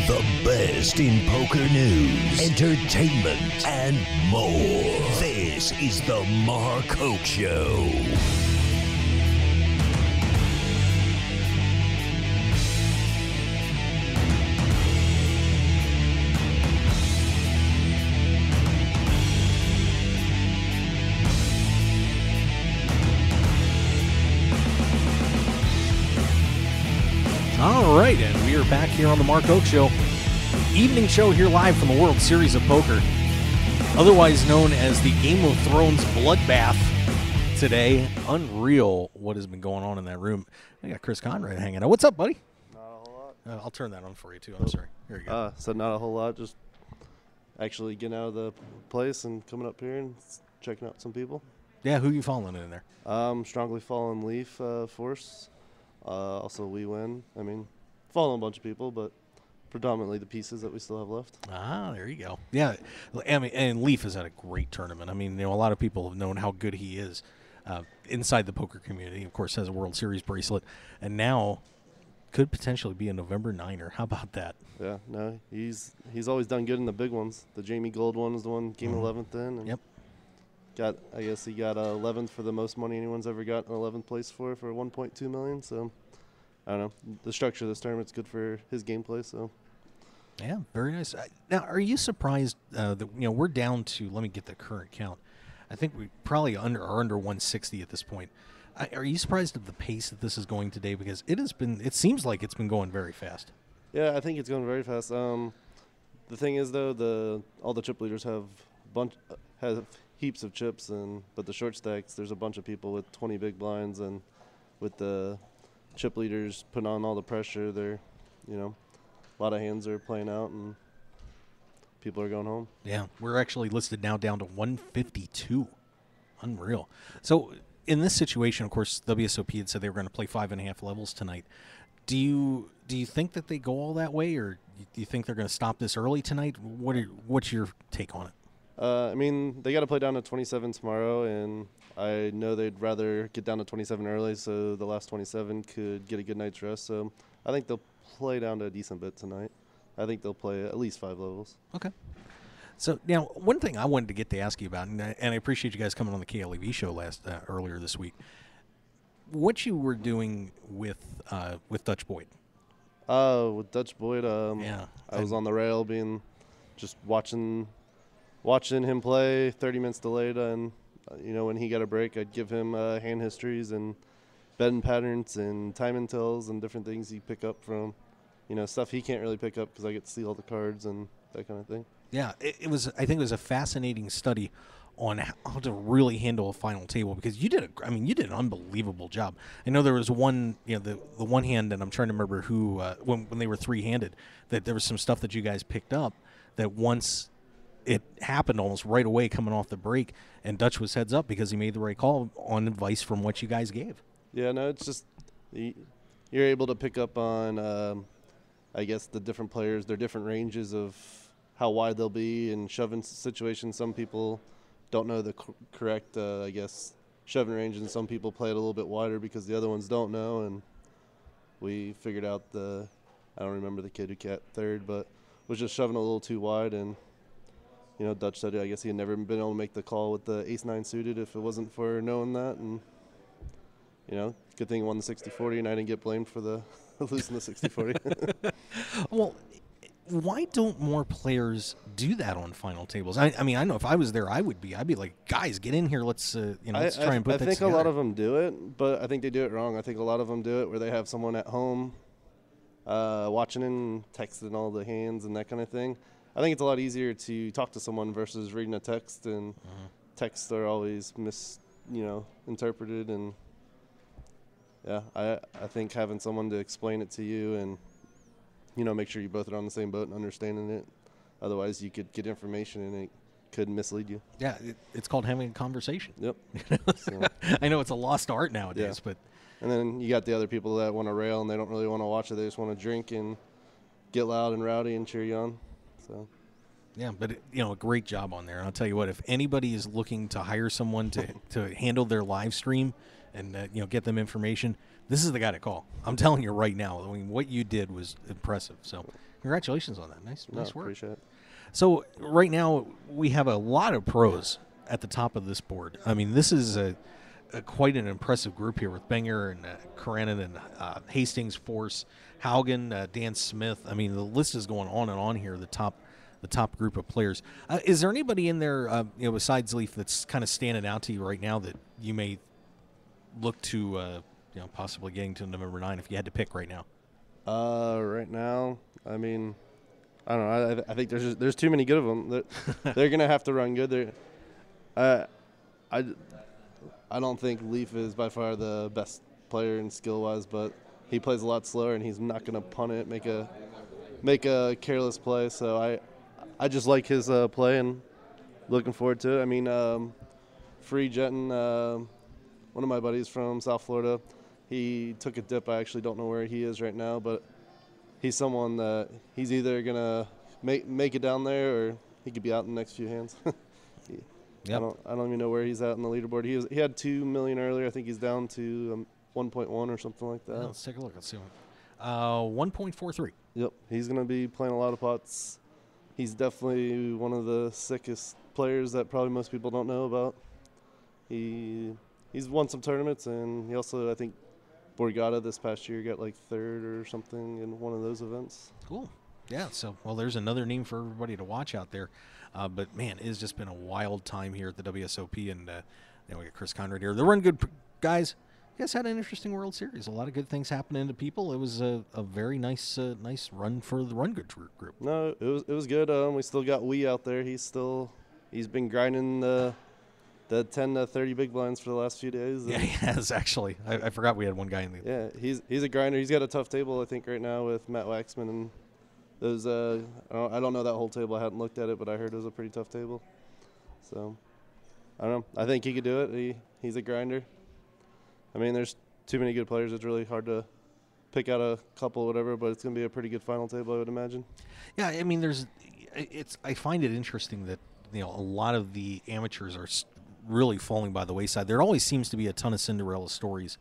The best in poker news, entertainment, and more. This is the Hoke Show. All right, and we are back here on the Hoke Show. Evening show here live from the World Series of Poker, otherwise known as the Game of Thrones bloodbath today. Unreal what has been going on in that room. I got Chris Conrad hanging out. What's up, buddy? Not a whole lot. I'll turn that on for you, too. I'm sorry. Here you go. So not a whole lot, just actually getting out of the place and coming up here and checking out some people. Yeah, who you following in there? Strongly following Leaf Force. Also, we win. I mean, following a bunch of people, but predominantly the pieces that we still have left. Ah, there you go. Yeah, I mean, and Leaf has had a great tournament. I mean, a lot of people have known how good he is inside the poker community. Of course, has a World Series bracelet, and now could potentially be a November Niner. How about that? Yeah, no, he's always done good in the big ones. The Jamie Gold one was the one came 11th in. And Yep. I guess he got 11th for the most money anyone's ever got an 11th place for $1.2 million. So I don't know. The structure of this tournament's good for his gameplay. So yeah, very nice. Now, are you surprised that we're down to? Let me get the current count. I think we probably are under 160 at this point. Are you surprised at the pace that this is going today? Because it has been. It seems like it's been going very fast. Yeah, I think it's going very fast. The thing is though, all the chip leaders have heaps of chips, but the short stacks, there's a bunch of people with 20 big blinds, and with the chip leaders putting on all the pressure, they're, a lot of hands are playing out, and people are going home. Yeah, we're actually listed now down to 152. Unreal. So in this situation, of course, WSOP had said they were going to play 5.5 levels tonight. Do you think that they go all that way, or do you think they're going to stop this early tonight? What's your take on it? I mean, they got to play down to 27 tomorrow, and I know they'd rather get down to 27 early so the last 27 could get a good night's rest. So I think they'll play down to a decent bit tonight. I think they'll play at least 5 levels. Okay. So now, one thing I wanted to get to ask you about, and I appreciate you guys coming on the KLEV show earlier this week. What you were doing with Dutch Boyd? With Dutch Boyd, yeah, I was on the rail, just watching him play 30 minutes delayed, and when he got a break, I'd give him hand histories and betting patterns and time intels and different things he pick up from, stuff he can't really pick up because I get to see all the cards and that kind of thing. Yeah, I think it was a fascinating study on how to really handle a final table, because you did an unbelievable job. I know there was one, the one hand, and I'm trying to remember who when they were 3-handed, that there was some stuff that you guys picked up that once it happened almost right away coming off the break, and Dutch was heads up because he made the right call on advice from what you guys gave. Yeah, no, it's just you're able to pick up on, I guess, the different players, their different ranges of how wide they'll be in shoving situations. Some people don't know the correct, I guess, shoving range, and some people play it a little bit wider because the other ones don't know, and we figured out I don't remember the kid who got third, but was just shoving a little too wide, and Dutch said I guess he had never been able to make the call with the ace-9 suited if it wasn't for knowing that. And, good thing he won the 60-40, and I didn't get blamed for the losing the 60-40. Well, why don't more players do that on final tables? I mean, I know if I was there, I'd be like, guys, get in here. Let's, let's try and put that together. I think a lot of them do it, but I think they do it wrong. I think a lot of them do it where they have someone at home watching and texting all the hands and that kind of thing. I think it's a lot easier to talk to someone versus reading a text, and texts are always interpreted. And yeah, I think having someone to explain it to you and make sure you both are on the same boat and understanding it. Otherwise, you could get information and it could mislead you. Yeah, it's called having a conversation. Yep. So. I know it's a lost art nowadays, but and then you got the other people that want to rail and they don't really want to watch it. They just want to drink and get loud and rowdy and cheer you on. So. Yeah, but a great job on there. And I'll tell you what, if anybody is looking to hire someone to handle their live stream and get them information, this is the guy to call. I'm telling you right now. I mean, what you did was impressive. So Congratulations on that. Nice work. Appreciate it. So right now we have a lot of pros at the top of this board. I mean, this is a quite an impressive group here with Benger and Karenin and Hastings, Force, Haugen, Dan Smith. I mean, the list is going on and on here. The top group of players. Is there anybody in there, besides Leaf, that's kind of standing out to you right now that you may look to, possibly getting to number 9 if you had to pick right now? Right now, I mean, I don't know. I think there's too many good of them. They're gonna have to run good. I don't think Leaf is by far the best player in skill-wise, but he plays a lot slower, and he's not gonna punt it, make a careless play. So I just like his play and looking forward to it. I mean, Free Jetton, one of my buddies from South Florida, he took a dip. I actually don't know where he is right now, but he's someone that he's either going to make it down there or he could be out in the next few hands. Yep. I don't even know where he's at on the leaderboard. He had 2 million earlier. I think he's down to 1.1 or something like that. Let's take a look. Let's see. 1.43. Yep. He's going to be playing a lot of pots. He's definitely one of the sickest players that probably most people don't know about. He's won some tournaments, and he also, I think, Borgata this past year got like 3rd or something in one of those events. Cool. Yeah, so, there's another name for everybody to watch out there. But, man, it's just been a wild time here at the WSOP, and we got Chris Conrad here. The Run Good guys, you guys had an interesting World Series. A lot of good things happening to people. It was a very nice run for the Run Good group. No, it was good. We still got Wee out there. He's been grinding the 10 to 30 big blinds for the last few days. Yeah, he has, actually. I forgot we had one guy in the... Yeah, he's a grinder. He's got a tough table, I think, right now with Matt Waxman. And those, I don't know that whole table. I hadn't looked at it, but I heard it was a pretty tough table. So, I don't know. I think he could do it. He's a grinder. I mean, there's too many good players. It's really hard to pick out a couple or whatever, but it's going to be a pretty good final table, I would imagine. Yeah, I mean, I find it interesting that, a lot of the amateurs are really falling by the wayside. There always seems to be a ton of Cinderella stories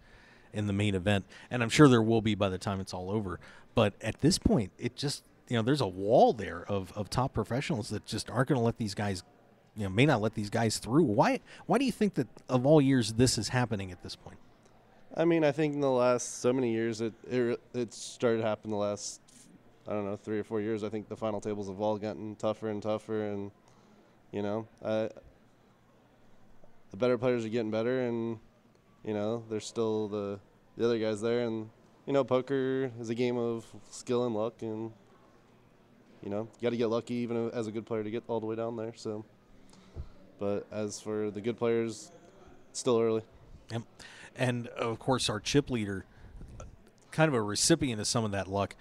in the main event, and I'm sure there will be by the time it's all over. But at this point, it just, there's a wall there of top professionals that just aren't going to let these guys, may not let these guys through. Why do you think that of all years this is happening at this point? I mean, I think in the last so many years, it started happening the last, 3 or 4 years. I think the final tables have all gotten tougher and tougher, and, the better players are getting better, and, there's still the other guys there. And, poker is a game of skill and luck, and, you got to get lucky even as a good player to get all the way down there. So, but as for the good players, it's still early. Yep. And, of course, our chip leader, kind of a recipient of some of that luck.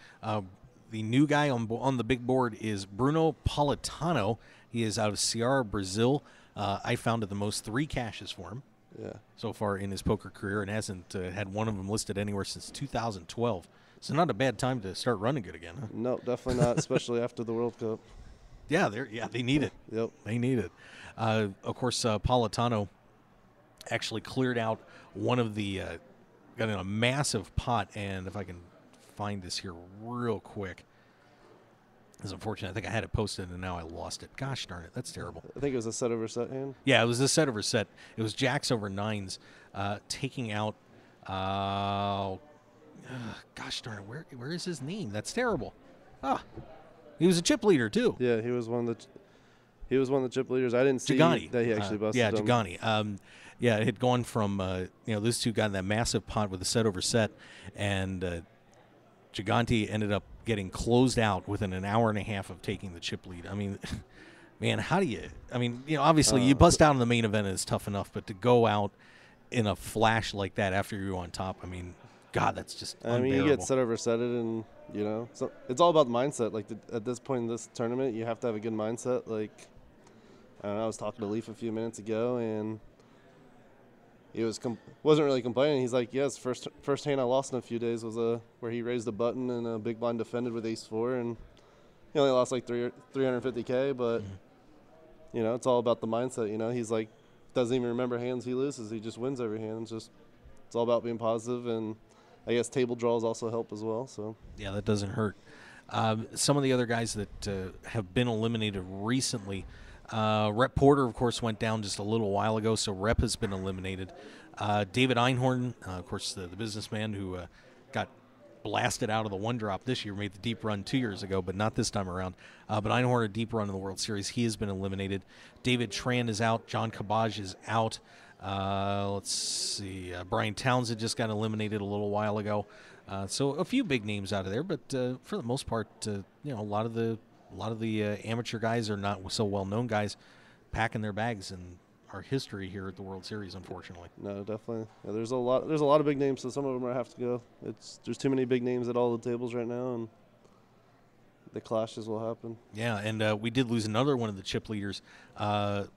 The new guy on the big board is Bruno Politano. He is out of Ceará, Brazil. I founded the most 3 caches for him so far in his poker career, and hasn't had one of them listed anywhere since 2012. So not a bad time to start running good again, huh? No, definitely not, especially after the World Cup. Yeah, they need it. Yep. They need it. Of course, Politano actually cleared out one of the got in a massive pot, and if I can find this here real quick, it's unfortunate. I think I had it posted and now I lost it. Gosh darn it, that's terrible. I think it was a set over set hand. Yeah, it was a set over set. It was jacks over 9s, taking out gosh darn it, where is his name? That's terrible. He was a chip leader too. Yeah, he was one of the chip leaders. I didn't see Gigani. that he actually busted Yeah, him. Gigani. Yeah, it had gone from, those two got in that massive pot with a set over set, and Gigante ended up getting closed out within an hour and a half of taking the chip lead. I mean, man, how do you – I mean, obviously you bust out in the main event is tough enough, but to go out in a flash like that after you're on top, I mean, God, that's just unbearable. I mean, you get set over setted, and, so it's all about the mindset. Like, at this point in this tournament, you have to have a good mindset. Like, I don't know, I was talking to Leaf a few minutes ago, and – he wasn't really complaining. He's like, yes, first hand I lost in a few days was where he raised a button and a big blind defended with ace-4, and he only lost like 350K, but, it's all about the mindset, He's like, doesn't even remember hands he loses. He just wins every hand. It's all about being positive, and I guess table draws also help as well. So yeah, that doesn't hurt. Some of the other guys that have been eliminated recently, Rep Porter, of course, went down just a little while ago, so Rep has been eliminated. David Einhorn, of course, the businessman who got blasted out of the one drop this year, made the deep run 2 years ago, but not this time around. But Einhorn, a deep run in the World Series, he has been eliminated. David Tran is out. John Kabaj is out. Let's see. Brian Townsend just got eliminated a little while ago. So a few big names out of there, but for the most part, a lot of the amateur guys are not so well-known guys packing their bags in our history here at the World Series, unfortunately. No, definitely. Yeah, there's a lot of big names, so some of them have to go. There's too many big names at all the tables right now, and the clashes will happen. Yeah, and we did lose another one of the chip leaders. I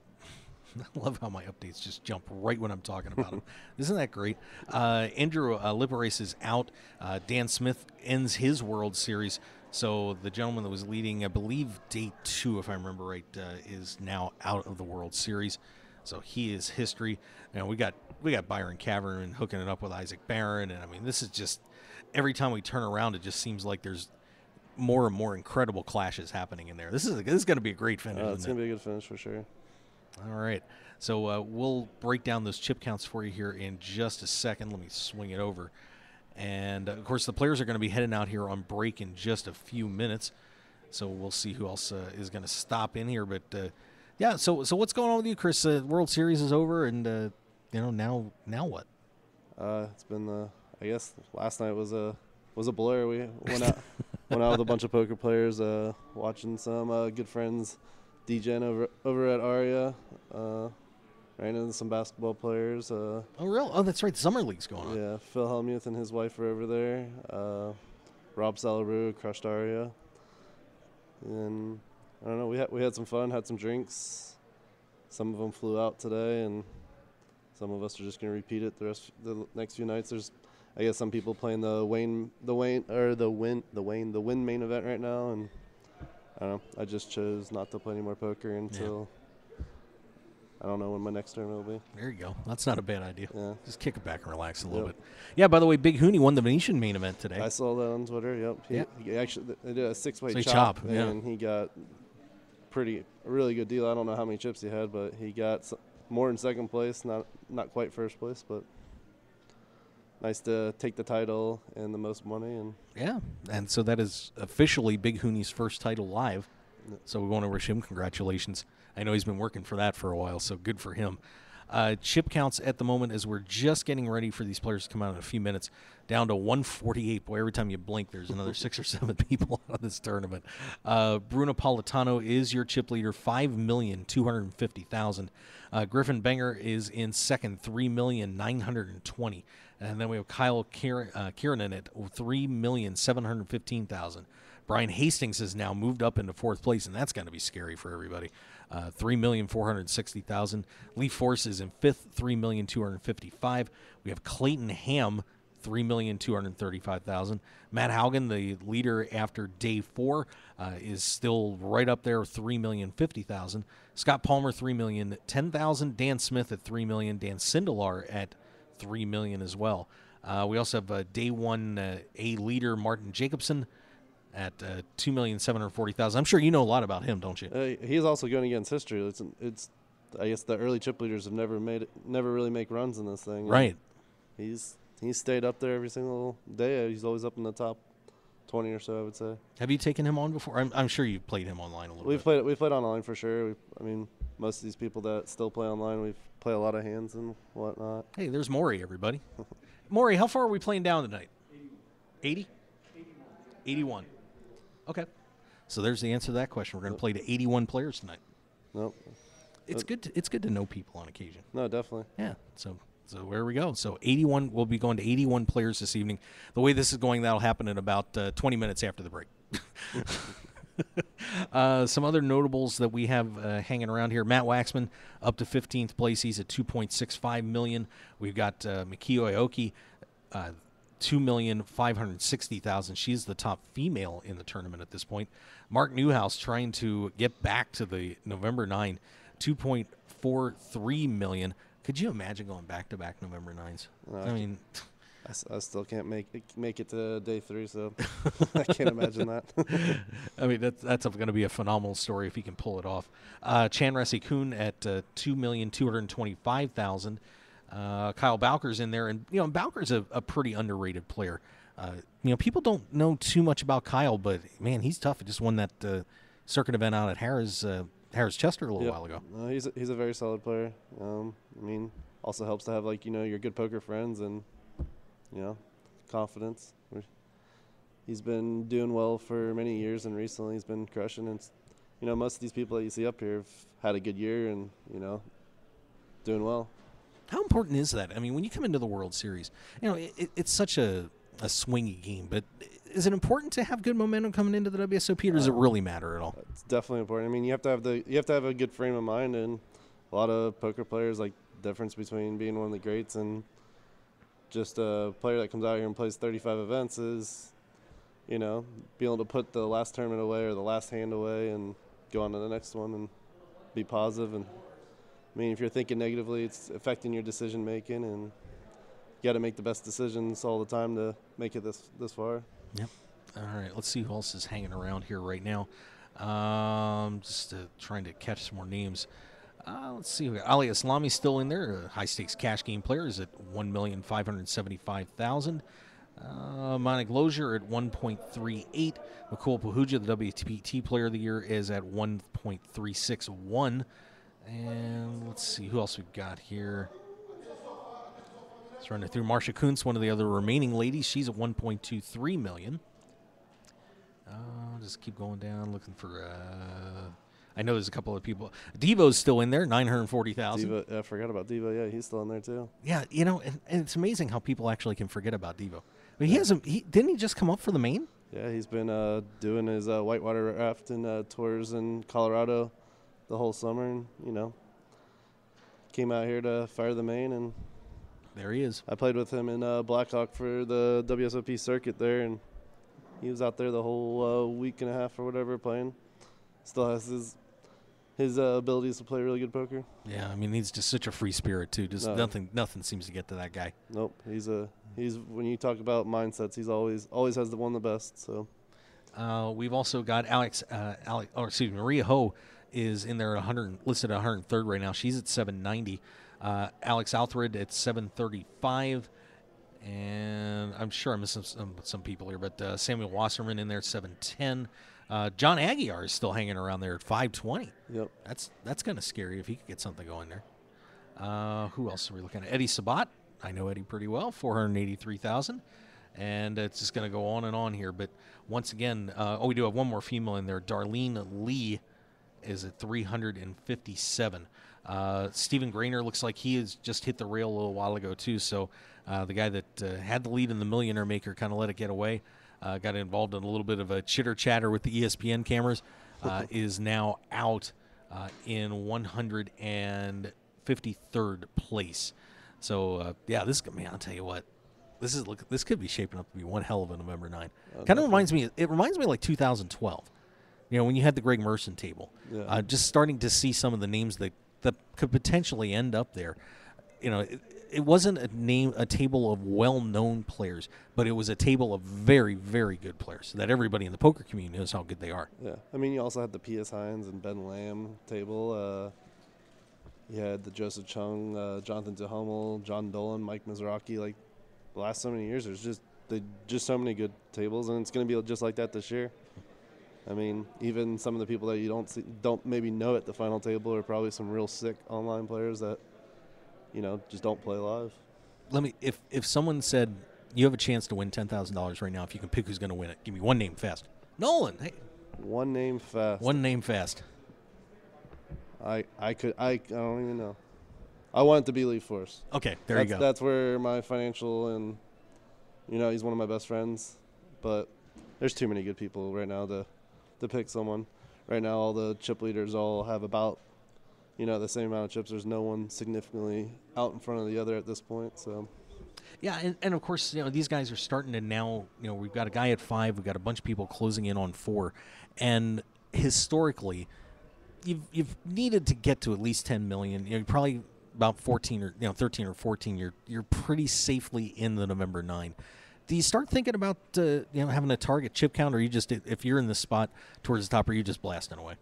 love how my updates just jump right when I'm talking about them. Isn't that great? Andrew Liparis is out. Dan Smith ends his World Series. So the gentleman that was leading, I believe, day 2, if I remember right, is now out of the World Series. So he is history. We got Byron Cavern hooking it up with Isaac Barron, and I mean, this is just every time we turn around, it just seems like there's more and more incredible clashes happening in there. This is going to be a great finish. It's going to be a good finish for sure. All right, so we'll break down those chip counts for you here in just a second. Let me swing it over. And, of course, the players are going to be heading out here on break in just a few minutes. So we'll see who else is going to stop in here. But, yeah, so what's going on with you, Chris? World Series is over, and, now what? It's been, I guess, last night was a blur. We went out with a bunch of poker players, watching some good friends DJing over at Aria. Ran into some basketball players. Oh, real? Oh, that's right. The Summer League's going on. Yeah, Phil Hellmuth and his wife are over there. Rob Salaroo crushed Aria. And I don't know, we had some fun, had some drinks. Some of them flew out today, and some of us are just going to repeat it the next few nights. There's, I guess, some people playing the Win main event right now, and I don't know. I just chose not to play any more poker until. Yeah. I don't know when my next tournament will be. There you go. That's not a bad idea. Yeah. Just kick it back and relax a little bit. Yeah, by the way, Big Hooney won the Venetian main event today. I saw that on Twitter, yep. He actually they did a 6-way chop, and he got a really good deal. I don't know how many chips he had, but he got more in second place, not quite first place, but nice to take the title and the most money. And so that is officially Big Hooney's first title live. So we want to wish him congratulations. I know he's been working for that for a while, so good for him. Chip counts at the moment, as we're just getting ready for these players to come out in a few minutes, down to 148. Boy, every time you blink, there's another 6 or 7 people out of this tournament. Bruno Politano is your chip leader, $5,250,000. Griffin Benger is in second, $3,920,000. And then we have Kyle Kiernan at $3,715,000. Brian Hastings has now moved up into fourth place, and that's going to be scary for everybody. $3,460,000. Lee Force is in fifth, $3,255,000. We have Clayton Ham, $3,235,000. Matt Haugen, the leader after day 4, is still right up there, $3,050,000. Scott Palmer, $3,010,000. Dan Smith at $3 million. Dan Sindelar at $3 million as well. We also have day 1 a leader, Martin Jacobson, at $2,740,000. I'm sure you know a lot about him, don't you? He's also going against history. It's I guess the early chip leaders have never really make runs in this thing. Right. He's stayed up there every single day. He's always up in the top 20 or so, I would say. Have you taken him on before? I'm sure you've played him online a little bit. We've played online for sure. Most of these people that still play online, we've played a lot of hands and whatnot. Hey, there's Maury, everybody. Maury, how far are we playing down tonight? 80? 81. Okay. So there's the answer to that question. We're going to play to 81 players tonight. Nope. It's good to know people on occasion. No, definitely. Yeah. So where we go. So 81, we'll be going to 81 players this evening. The way this is going, that'll happen in about 20 minutes after the break. Some other notables that we have hanging around here. Matt Waxman up to 15th place. He's at $2.65 million. We've got Mikio Aoki, $2,560,000. She's the top female in the tournament at this point. Mark Newhouse trying to get back to the November 9, $2.43 million. Could you imagine going back-to-back November 9s? I still can't make it to day 3, so I can't imagine that. I mean, that's going to be a phenomenal story if he can pull it off. Chan Resi-kun at $2,225,000. Kyle Bowker's in there, and Bowker's a pretty underrated player. People don't know too much about Kyle, but man, he's tough. He just won that circuit event out at Harris Chester a little while ago. He's a very solid player. Also helps to have your good poker friends and confidence. He's been doing well for many years, and recently he's been crushing. And most of these people that you see up here have had a good year and doing well. How important is that? I mean, when you come into the World Series, it's such a swingy game, but is it important to have good momentum coming into the WSOP, or does it really matter at all? It's definitely important. I mean, you have to have a good frame of mind, and a lot of poker players like the difference between being one of the greats and just a player that comes out here and plays 35 events is, being able to put the last tournament away or the last hand away and go on to the next one and be positive. And if you're thinking negatively, it's affecting your decision making, and you got to make the best decisions all the time to make it this far. Yep. All right, let's see who else is hanging around here right now. Just trying to catch some more names. Let's see. Ali Islami's still in there. High-stakes cash game player is at $1,575,000. Monik Lozier at 1.38. Mukul Pahuja, the WPT Player of the Year, is at 1.361. And let's see who else we've got here. Let's run it through. Marcia Kuntz, one of the other remaining ladies. She's at $1.23 million. I'll just keep going down, looking for. I know there's a couple of people. Devo's still in there, $940,000. I forgot about Devo. Yeah, he's still in there too. Yeah, and it's amazing how people actually can forget about Devo. I mean, didn't he just come up for the main? Yeah, he's been doing his whitewater rafting tours in Colorado the whole summer, and came out here to fire the main, and there he is. I played with him in Blackhawk for the WSOP circuit there, and he was out there the whole week and a half or whatever playing. Still has his abilities to play really good poker. Yeah, I mean, he's just such a free spirit too. Just nothing seems to get to that guy. Nope, he's when you talk about mindsets, he's always has one of the best. So we've also got Maria Ho is in there at listed at 103rd right now. She's at 790. Alex Althred at 735. And I'm sure I'm missing some people here, but Samuel Wasserman in there at 710. John Aguiar is still hanging around there at 520. Yep. That's kind of scary if he could get something going there. Who else are we looking at? Eddie Sabat. I know Eddie pretty well, 483,000. And it's just going to go on and on here. But once again, we do have one more female in there. Darlene Lee is at 357. Stephen Grainer looks like he has just hit the rail a little while ago, too. So the guy that had the lead in the Millionaire Maker kind of let it get away. Got involved in a little bit of a chitter-chatter with the ESPN cameras, is now out in 153rd place. So, I'll tell you what, this could be shaping up to be one hell of a November 9. Kind of reminds me of like 2012, when you had the Greg Merson table. Yeah. Just starting to see some of the names that could potentially end up there. It wasn't a table of well-known players, but it was a table of very, very good players that everybody in the poker community knows how good they are. Yeah, I mean, you also had the P.S. Hines and Ben Lamb table. You had the Joseph Chung, Jonathan DeHummel, John Dolan, Mike Mizraki. Like the last so many years, there's just so many good tables, and it's going to be just like that this year. I mean, even some of the people that you don't maybe know at the final table are probably some real sick online players that just don't play live. If someone said you have a chance to win $10,000 right now, if you can pick who's going to win it, give me one name fast. Nolan. Hey. One name fast. One name fast. I don't even know. I want it to be Lee Force. Okay, you go. That's where my financial and he's one of my best friends, but there's too many good people right now to pick someone. Right now, all the chip leaders all have about the same amount of chips. There's no one significantly out in front of the other at this point. So, yeah, and of course, these guys are starting to now. We've got a guy at 5. We've got a bunch of people closing in on 4, and historically, you've needed to get to at least 10 million. Probably about 14 or 13 or 14, you're pretty safely in the November 9. Do you start thinking about having a target chip count, or you just, if you're in the spot towards the top, are you just blasting away?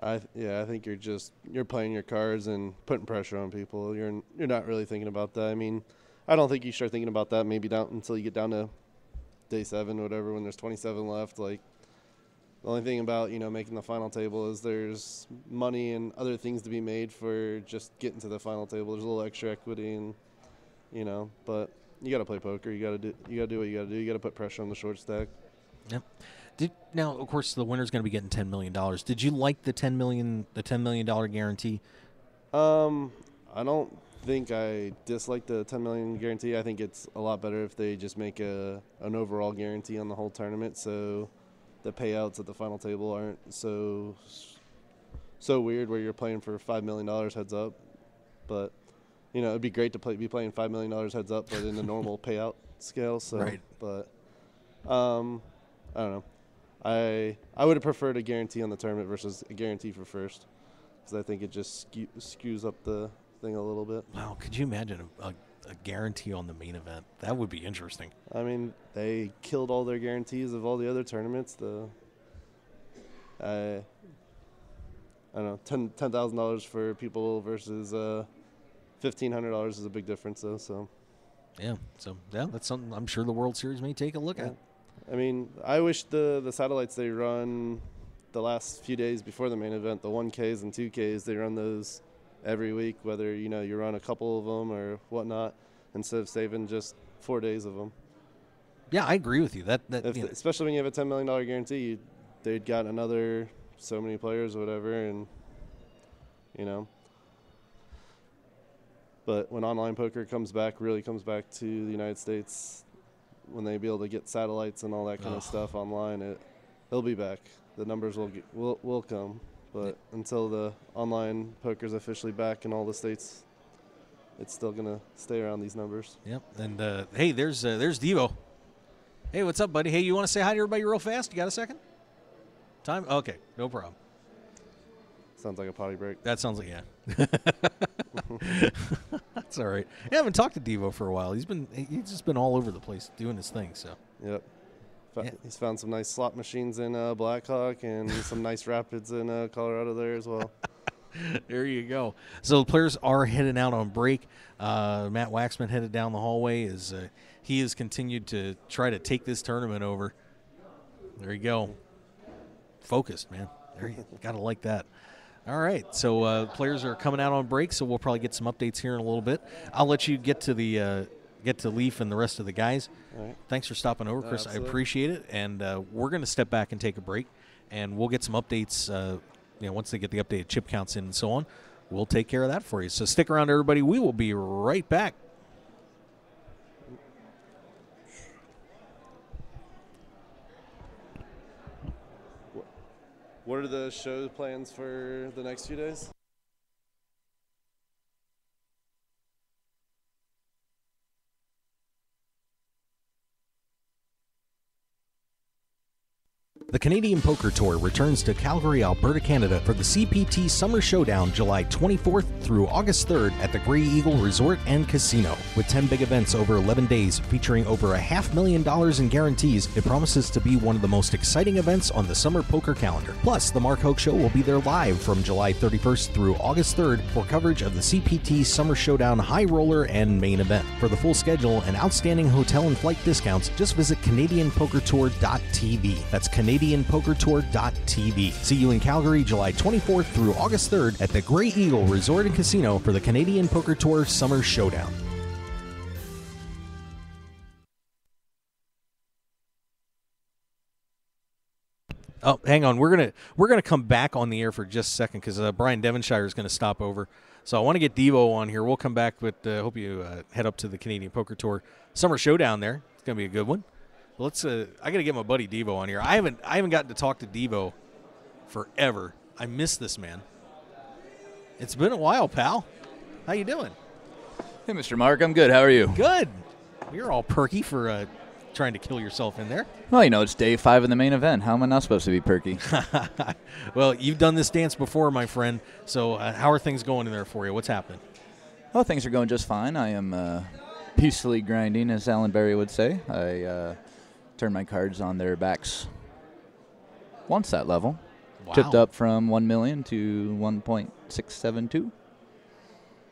I think you're playing your cards and putting pressure on people. You're not really thinking about that. I mean, I don't think you start thinking about that maybe down until you get down to day 7 or whatever, when there's 27 left. Like, the only thing about making the final table is there's money and other things to be made for just getting to the final table. There's a little extra equity, and but you got to play poker. You got to do what you got to do. You got to put pressure on the short stack. Yep. Now, of course, the winner's going to be getting $10 million. Did you like the $10 million guarantee? I don't think I dislike the $10 million guarantee. I think it's a lot better if they just make an overall guarantee on the whole tournament, so the payouts at the final table aren't so weird where you're playing for $5 million heads up. But it'd be great to be playing $5 million heads up, but in the normal payout scale. So, right. But I don't know. I would have preferred a guarantee on the tournament versus a guarantee for first, because I think it just skews up the thing a little bit. Wow, could you imagine a guarantee on the main event? That would be interesting. I mean, they killed all their guarantees of all the other tournaments. I don't know, $10,000 for people versus $1,500 is a big difference, though. So that's something I'm sure the World Series may take a look at. I mean, I wish the satellites they run the last few days before the main event, the 1Ks and 2Ks, they run those every week, whether you run a couple of them or whatnot, instead of saving just 4 days of them. Yeah, I agree with you. Especially when you have a $10 million guarantee, they'd got another so many players or whatever, and But when online poker really comes back to the United States, when they be able to get satellites and all that kind of stuff online, it'll be back. The numbers will come. But until the online poker's officially back in all the states, it's still going to stay around these numbers. Yep. And, hey, there's Devo. Hey, what's up, buddy? Hey, you want to say hi to everybody real fast? You got a second? Time? Okay, no problem. Sounds like a potty break. That sounds like, yeah. That's all right. I haven't talked to Devo for a while. He's just been all over the place doing his thing. So. Yep. He's found some nice slot machines in Blackhawk and some nice rapids in Colorado there as well. There you go. So the players are heading out on break. Matt Waxman headed down the hallway as he has continued to try to take this tournament over. There you go. Focused, man. There you gotta like that. All right, so players are coming out on break, so we'll probably get some updates here in a little bit. I'll let you get to Leaf and the rest of the guys. All right. Thanks for stopping over, Chris. Absolutely. I appreciate it. And we're going to step back and take a break, and we'll get some updates. Once they get the updated chip counts in and so on, we'll take care of that for you. So stick around, everybody. We will be right back. What are the show plans for the next few days? The Canadian Poker Tour returns to Calgary, Alberta, Canada for the CPT Summer Showdown July 24th through August 3rd at the Grey Eagle Resort and Casino. With 10 big events over 11 days featuring over $500,000 in guarantees, it promises to be one of the most exciting events on the summer poker calendar. Plus, the Mark Hoke Show will be there live from July 31st through August 3rd for coverage of the CPT Summer Showdown High Roller and Main Event. For the full schedule and outstanding hotel and flight discounts, just visit CanadianPokerTour.tv. That's CanadianPokerTour.tv. See you in Calgary July 24th through August 3rd at the Grey Eagle Resort and Casino for the Canadian Poker Tour Summer Showdown. Oh, hang on. We're gonna come back on the air for just a second because Brian Devonshire is going to stop over. So I want to get Devo on here. We'll come back, but hope you head up to the Canadian Poker Tour Summer Showdown there. It's going to be a good one. Let's. I got to get my buddy Devo on here. I haven't gotten to talk to Devo forever. I miss this man. It's been a while, pal. How you doing? Hey, Mr. Mark. I'm good. How are you? Good. You're all perky for trying to kill yourself in there. Well, it's day 5 in the main event. How am I not supposed to be perky? Well, you've done this dance before, my friend. So how are things going in there for you? What's happening? Oh, things are going just fine. I am peacefully grinding, as Alan Berry would say. I turned my cards on their backs once that level. Wow. Tipped up from 1 million to 1.672.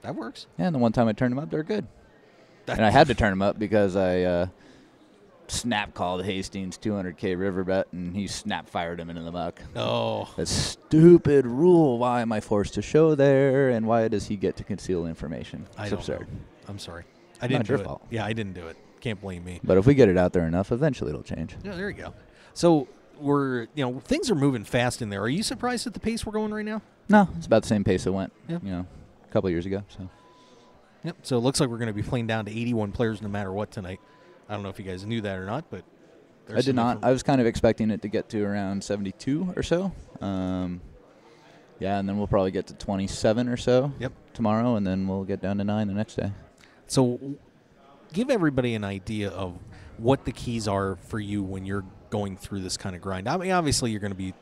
That works. Yeah, and the one time I turned them up, they're good. And I had to turn them up because I snap called Hastings 200K river bet, and he snap fired him into the muck. Oh. A stupid rule. Why am I forced to show there, and why does he get to conceal information? It's absurd. Know. I'm sorry. I didn't Not do your it. fault. Yeah, I didn't do it. Can't blame me. But if we get it out there enough, eventually it'll change. Yeah, there you go. So things are moving fast in there. Are you surprised at the pace we're going right now? No, it's about the same pace it went, Yep. A couple years ago. So. Yep. So it looks like we're going to be playing down to 81 players no matter what tonight. I don't know if you guys knew that or not, but I did not. I was kind of expecting it to get to around 72 or so. Yeah, and then we'll probably get to 27 or so tomorrow, and then we'll get down to 9 the next day. So give everybody an idea of what the keys are for you when you're going through this kind of grind. I mean, obviously you're going to be,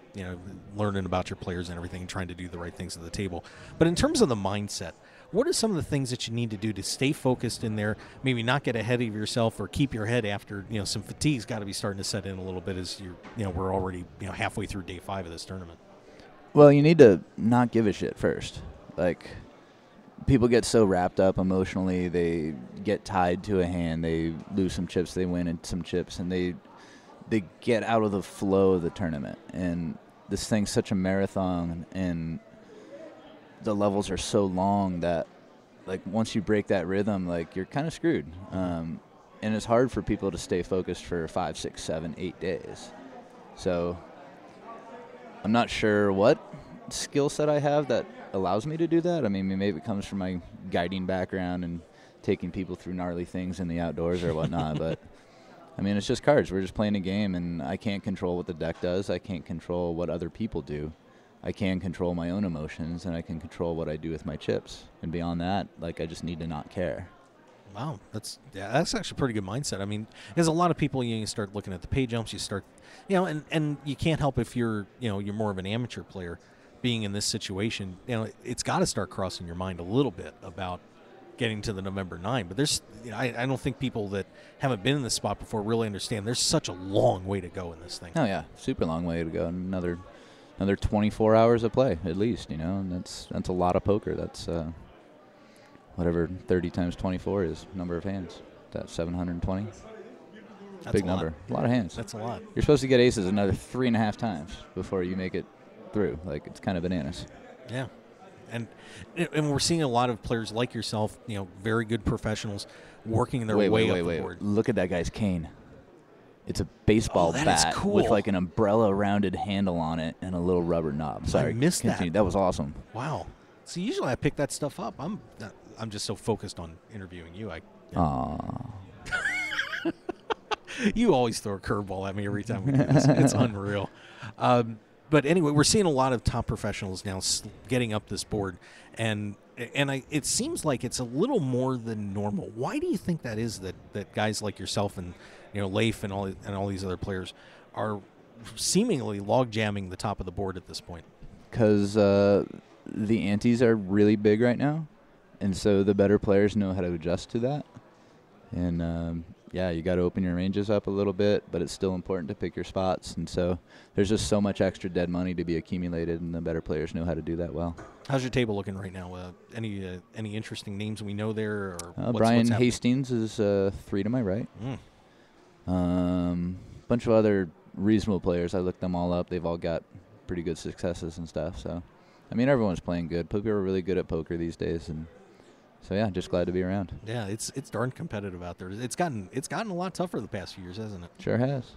learning about your players and everything and trying to do the right things at the table. But in terms of the mindset, what are some of the things that you need to do to stay focused in there, maybe not get ahead of yourself or keep your head after, some fatigue's got to be starting to set in a little bit as we're already, halfway through day 5 of this tournament. Well, you need to not give a shit first. Like, people get so wrapped up emotionally, they get tied to a hand, they lose some chips, they win some chips, and they get out of the flow of the tournament. And this thing's such a marathon, and the levels are so long that, like, once you break that rhythm, like, you're kind of screwed. And it's hard for people to stay focused for 5, 6, 7, 8 days. So I'm not sure what skill set I have that allows me to do that. I mean, maybe it comes from my guiding background and taking people through gnarly things in the outdoors or whatnot. But, I mean, it's just cards. We're just playing a game, and I can't control what the deck does. I can't control what other people do. I can control my own emotions, and I can control what I do with my chips. And beyond that, like, I just need to not care. Wow, that's actually a pretty good mindset. I mean, there's a lot of people, you start looking at the pay jumps, you start, and you can't help if you're more of an amateur player being in this situation. It's got to start crossing your mind a little bit about getting to the November 9. But there's, I don't think people that haven't been in this spot before really understand there's such a long way to go in this thing. Oh, yeah, super long way to go. Another 24 hours of play at least, and that's a lot of poker. That's whatever 30 times 24 is, number of hands. That's 720. That's big number. A lot of hands. That's a lot. You're supposed to get aces another 3.5 times before you make it through. Like, it's kind of bananas. Yeah. And we're seeing a lot of players like yourself, very good professionals working their way up the board. Look at that guy's cane. It's a baseball bat with like an umbrella-rounded handle on it and a little rubber knob. Sorry, I missed continue. That was awesome. Wow. See, usually I pick that stuff up. I'm just so focused on interviewing you. Aww. You always throw a curveball at me every time we do this. It's unreal. But anyway, we're seeing a lot of top professionals now getting up this board, and it seems like it's a little more than normal. Why do you think that is? That guys like yourself and Leif and all these other players are seemingly log jamming the top of the board at this point? Because the antes are really big right now, and so the better players know how to adjust to that. And yeah, you got to open your ranges up a little bit, but it's still important to pick your spots. And so there's just so much extra dead money to be accumulated, and the better players know how to do that well. How's your table looking right now? Any interesting names we know there? Or Brian Hastings is 3 to my right. Bunch of other reasonable players. I looked them all up. They've all got pretty good successes and stuff. So, I mean, everyone's playing good. People are really good at poker these days, and so yeah, just glad to be around. Yeah, it's darn competitive out there. It's gotten a lot tougher the past few years, hasn't it? Sure has.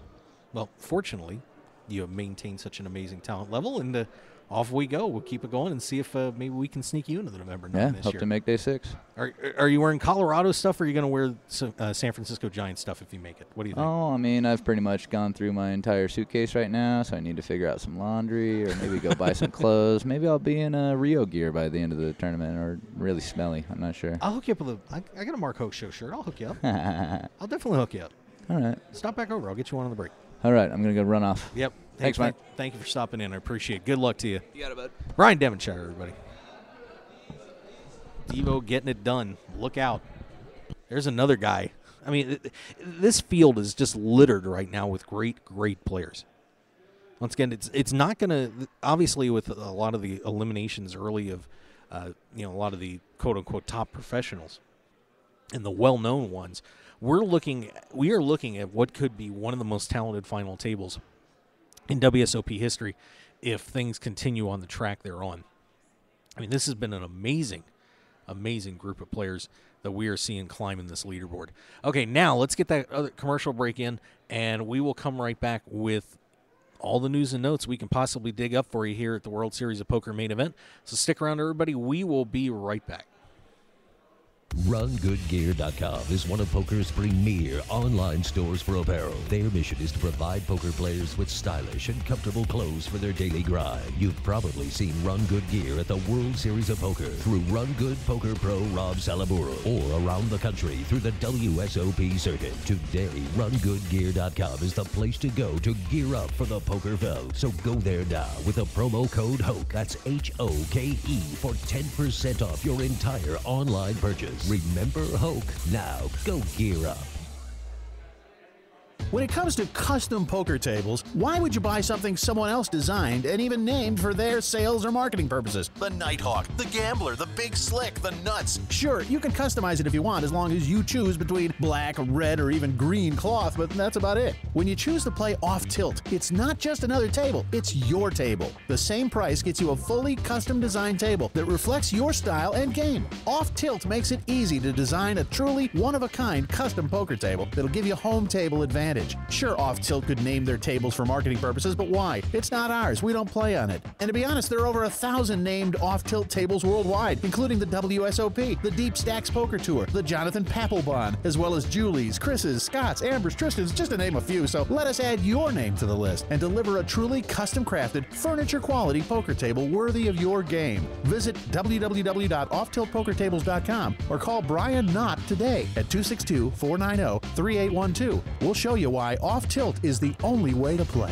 Well, fortunately, you have maintained such an amazing talent level, and off we go. We'll keep it going and see if maybe we can sneak you into the November 9 this hope year. to make day 6. Are you wearing Colorado stuff, or are you going to wear San Francisco Giants stuff if you make it? What do you think? Oh, I mean, I've pretty much gone through my entire suitcase right now, so I need to figure out some laundry or maybe go buy some clothes. Maybe I'll be in Rio gear by the end of the tournament, or really smelly. I'm not sure. I'll hook you up with I got a Mark Hoke show shirt. I'll hook you up. I'll definitely hook you up. All right. Stop back over. I'll get you one on the break. All right. I'm going to go run off. Yep. Thanks, Mike. Thank you for stopping in. I appreciate it. Good luck to you. You got it, bud. Ryan Devonshire, everybody. Devo getting it done. Look out. There's another guy. I mean, this field is just littered right now with great, great players. Once again, it's not going to, obviously with a lot of the eliminations early of, a lot of the quote-unquote top professionals and the well-known ones, we are looking at what could be one of the most talented final tables in WSOP history if things continue on the track they're on. I mean, this has been an amazing, amazing group of players that we are seeing climb in this leaderboard. Okay, now let's get that other commercial break in, and we will come right back with all the news and notes we can possibly dig up for you here at the World Series of Poker main event. So stick around, everybody. We will be right back. RunGoodGear.com is one of poker's premier online stores for apparel. Their mission is to provide poker players with stylish and comfortable clothes for their daily grind. You've probably seen Run Good Gear at the World Series of Poker through Run Good Poker Pro Rob Salaburo, or around the country through the WSOP circuit. Today, RunGoodGear.com is the place to go to gear up for the poker vote. So go there now with a promo code HOKE, that's HOKE, for 10% off your entire online purchase. Remember Hoke. Now go gear up. When it comes to custom poker tables, why would you buy something someone else designed and even named for their sales or marketing purposes? The Nighthawk, the Gambler, the Big Slick, the Nuts. Sure, you can customize it if you want, as long as you choose between black, red, or even green cloth, but that's about it. When you choose to play off tilt, it's not just another table, it's your table. The same price gets you a fully custom designed table that reflects your style and game. Off tilt makes it easy to design a truly one-of-a-kind custom poker table that'll give you home table advantage. Sure, Off Tilt could name their tables for marketing purposes, but why? It's not ours. We don't play on it. And to be honest, there are over 1,000 named Off Tilt tables worldwide, including the WSOP, the Deep Stacks Poker Tour, the Jonathan Papelbon, as well as Julie's, Chris's, Scott's, Amber's, Tristan's, just to name a few. So let us add your name to the list and deliver a truly custom-crafted, furniture-quality poker table worthy of your game. Visit www.offtiltpokertables.com or call Brian Knott today at 262-490-3812. We'll show you why Off Tilt is the only way to play.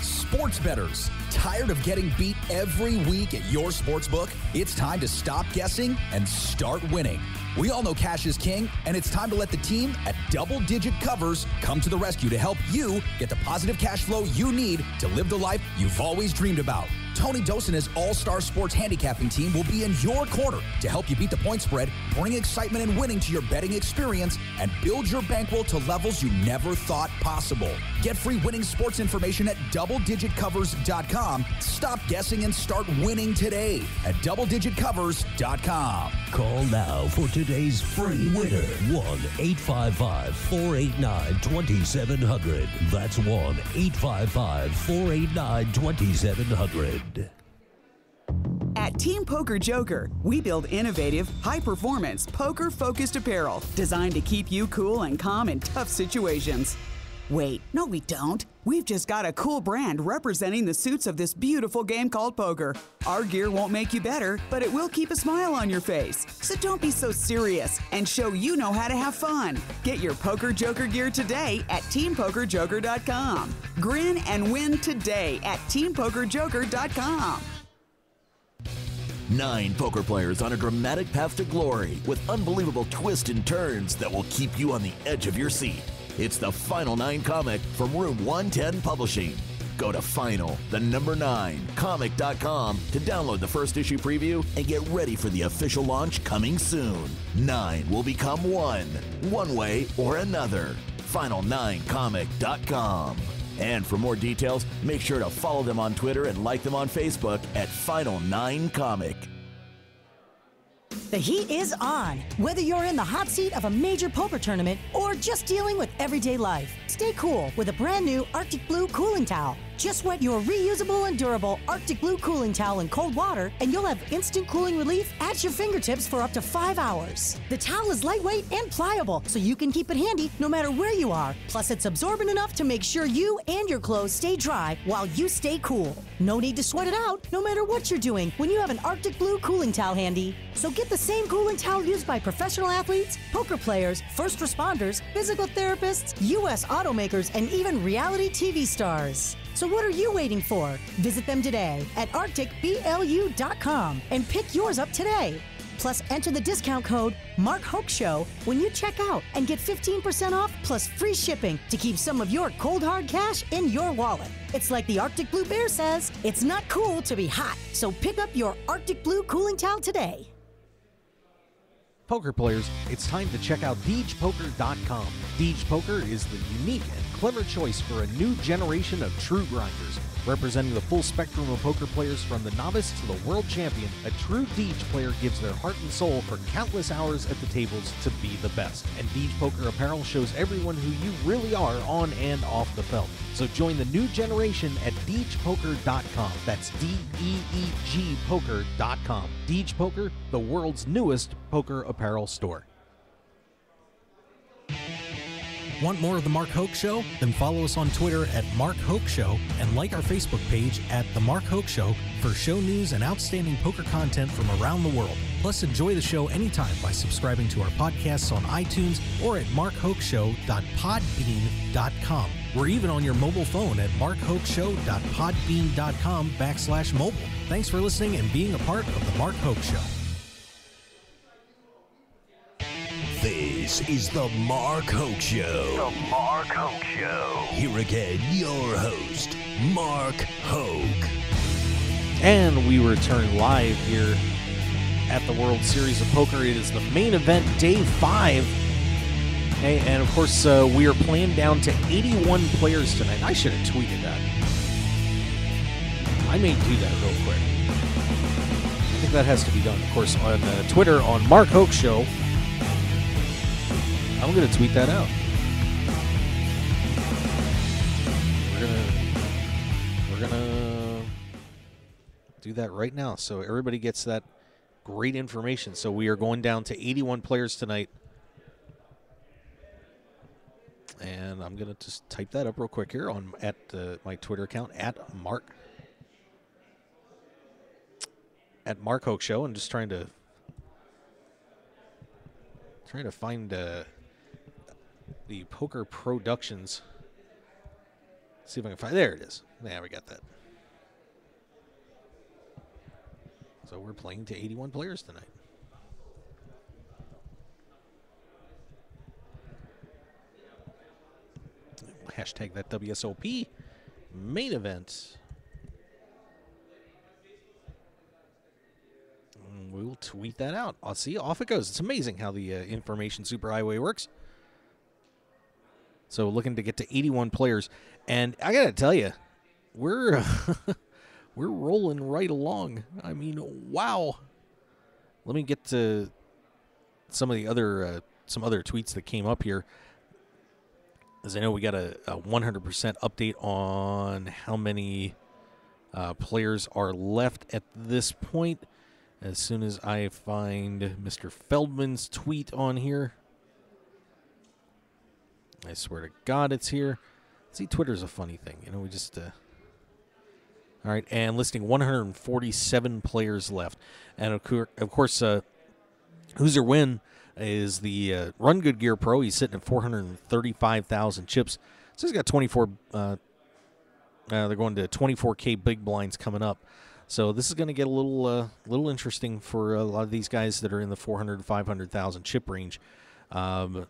Sports bettors, tired of getting beat every week at your sportsbook? It's time to stop guessing and start winning. We all know cash is king, and it's time to let the team at Double Digit Covers come to the rescue to help you get the positive cash flow you need to live the life you've always dreamed about. Tony Dos and his all-star sports handicapping team will be in your corner to help you beat the point spread, bring excitement and winning to your betting experience, and build your bankroll to levels you never thought possible. Get free winning sports information at DoubleDigitCovers.com. Stop guessing and start winning today at DoubleDigitCovers.com. Call now for today's free winner. 1-855-489-2700. That's 1-855-489-2700. At Team Poker Joker, we build innovative, high-performance, poker-focused apparel designed to keep you cool and calm in tough situations. Wait, no we don't. We've just got a cool brand representing the suits of this beautiful game called poker. Our gear won't make you better, but it will keep a smile on your face. So don't be so serious and show you know how to have fun. Get your Poker Joker gear today at TeamPokerJoker.com. Grin and win today at TeamPokerJoker.com. 9 poker players on a dramatic path to glory with unbelievable twists and turns that will keep you on the edge of your seat. It's the Final 9 comic from Room 110 Publishing. Go to final9comic.com to download the first issue preview and get ready for the official launch coming soon. 9 will become 1 way or another. Final9comic.com. And for more details, make sure to follow them on Twitter and like them on Facebook at Final9Comic. The heat is on. Whether you're in the hot seat of a major poker tournament or just dealing with everyday life, stay cool with a brand new Arctic Blue cooling towel. Just wet your reusable and durable Arctic Blue cooling towel in cold water and you'll have instant cooling relief at your fingertips for up to 5 hours. The towel is lightweight and pliable, so you can keep it handy no matter where you are. Plus, it's absorbent enough to make sure you and your clothes stay dry while you stay cool. No need to sweat it out no matter what you're doing when you have an Arctic Blue cooling towel handy. So get the same cooling towel used by professional athletes, poker players, first responders, physical therapists, U.S. automakers, and even reality TV stars. So what are you waiting for? Visit them today at arcticblu.com and pick yours up today. Plus, enter the discount code MarkHokeShow when you check out and get 15% off plus free shipping to keep some of your cold hard cash in your wallet. It's like the Arctic Blue Bear says, it's not cool to be hot. So pick up your Arctic Blue cooling towel today. Poker players, it's time to check out DeegePoker.com. Deej Poker is the unique and clever choice for a new generation of true grinders. Representing the full spectrum of poker players from the novice to the world champion, a true Deej player gives their heart and soul for countless hours at the tables to be the best. And Deej Poker apparel shows everyone who you really are on and off the felt. So join the new generation at DeegePoker.com. That's DEEG Poker.com. Deej Poker, the world's newest poker apparel store. Want more of The Mark Hoke Show? Then follow us on Twitter at Mark Hoke Show and like our Facebook page at The Mark Hoke Show for show news and outstanding poker content from around the world. Plus, enjoy the show anytime by subscribing to our podcasts on iTunes or at markhokeshow.podbean.com. We're even on your mobile phone at markhokeshow.podbean.com/mobile. Thanks for listening and being a part of The Mark Hoke Show. This is the Mark Hoke Show. The Mark Hoke Show. Here again, your host, Mark Hoke. And we return live here at the World Series of Poker. It is the main event, day 5. Hey, and of course, we are playing down to 81 players tonight. I should have tweeted that. I may do that real quick. I think that has to be done. Of course, on Twitter, on Mark Hoke Show. I'm going to tweet that out. We're gonna do that right now so everybody gets that great information. So we are going down to 81 players tonight. And I'm going to just type that up real quick here on at my Twitter account at Mark Hoke Show. I'm just trying to find the Poker Productions. See if I can find. There it is. Yeah, we got that. So we're playing to 81 players tonight. Hashtag that WSOP main event. And we'll tweet that out. I'll see. Off it goes. It's amazing how the information superhighway works. So looking to get to 81 players. And I got to tell you, we're we're rolling right along. I mean, wow. Let me get to some of the other some other tweets that came up here. As I know, we got a 100% update on how many players are left at this point. As soon as I find Mr. Feldman's tweet on here. I swear to God it's here. See, Twitter's a funny thing. You know, we just... All right, and listing 147 players left. And, of course, Hoosier Win is the Run Good Gear Pro. He's sitting at 435,000 chips. So he's got 24... they're going to 24K big blinds coming up. So this is going to get a little interesting for a lot of these guys that are in the 400 to 500,000 chip range. So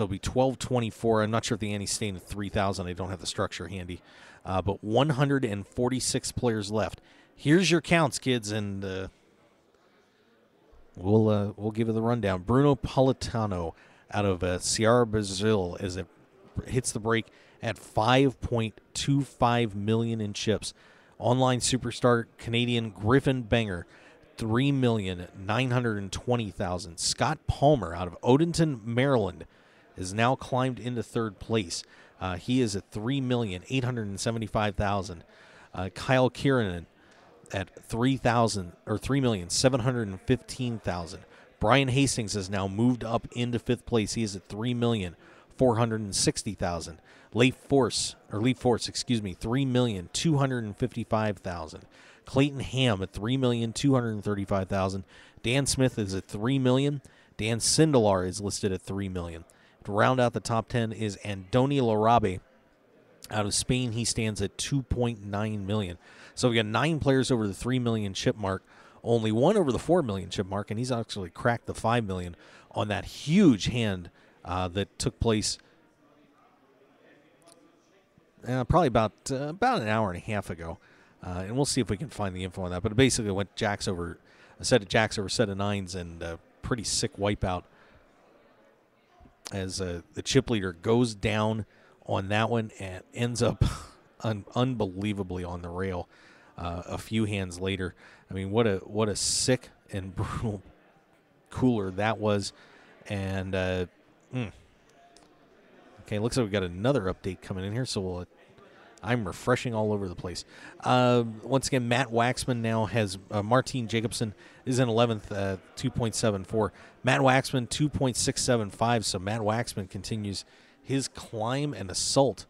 it'll be 1224. I'm not sure if the ante's staying at 3,000. I don't have the structure handy. But 146 players left. Here's your counts, kids, and we'll give it the rundown. Bruno Politano out of Ceará, Brazil, as it hits the break at 5.25 million in chips. Online superstar Canadian Griffin Banger, 3,920,000. Scott Palmer out of Odenton, Maryland, has now climbed into third place. He is at 3,875,000. Kyle Kieran at 3,715,000. Brian Hastings has now moved up into fifth place. He is at 3,460,000. Leaf Force, 3,255,000. Clayton Ham at 3,235,000. Dan Smith is at 3 million. Dan Sindelar is listed at 3 million. To round out the top 10 is Andoni Larabe Out of Spain, he stands at 2.9 million. So we got 9 players over the 3 million chip mark, only one over the 4 million chip mark, and he's actually cracked the 5 million on that huge hand that took place probably about an hour and a half ago. And we'll see if we can find the info on that. But it basically went jacks over a set of jacks over a set of nines, and a pretty sick wipeout as the chip leader goes down on that one and ends up unbelievably on the rail a few hands later. I mean, what a sick and brutal cooler that was. And okay, looks like we got another update coming in here, so I'm refreshing all over the place. Once again, Matt Waxman now has Martine Jacobson is in 11th, 2.74. Matt Waxman 2.675. So Matt Waxman continues his climb and assault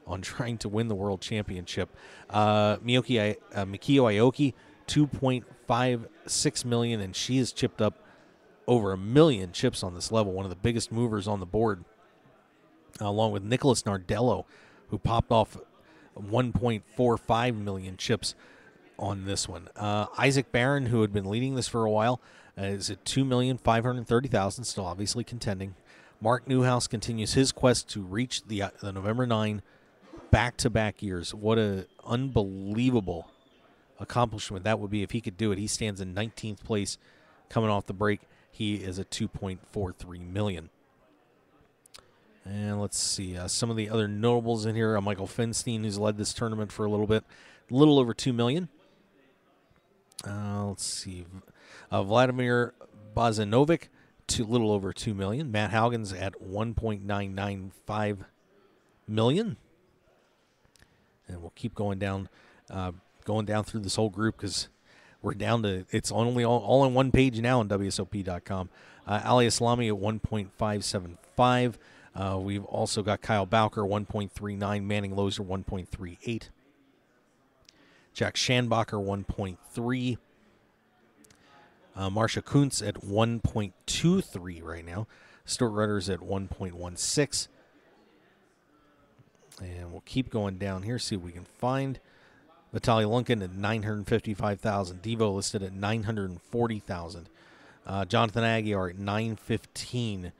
on trying to win the world championship. Mikio Aoki 2.56 million, and she has chipped up over 1 million chips on this level. One of the biggest movers on the board, along with Nicholas Nardello, who popped off 1.45 million chips on this one. Isaac Barron, who had been leading this for a while, is at 2,530,000, still obviously contending. Mark Newhouse continues his quest to reach the November 9 back-to-back years. What an unbelievable accomplishment that would be if he could do it. He stands in 19th place coming off the break. He is at 2.43 million. And let's see, some of the other notables in here. Michael Finstein, who's led this tournament for a little bit, a little over 2 million. Let's see, Vladimir Bozanovic, a little over 2 million. Matt Haugens at 1.995 million. And we'll keep going down through this whole group because we're down to, it's only all on one page now on WSOP.com. Ali Islami at 1.575. We've also got Kyle Bowker, 1.39. Manning Loser, 1.38. Jack Schanbacher, 1.3. Marsha Kuntz at 1.23 right now. Stuart Rutter's at 1.16. And we'll keep going down here, see what we can find. Vitaly Lunkin at 955,000. Devo listed at 940,000. Jonathan Aguiar at 915.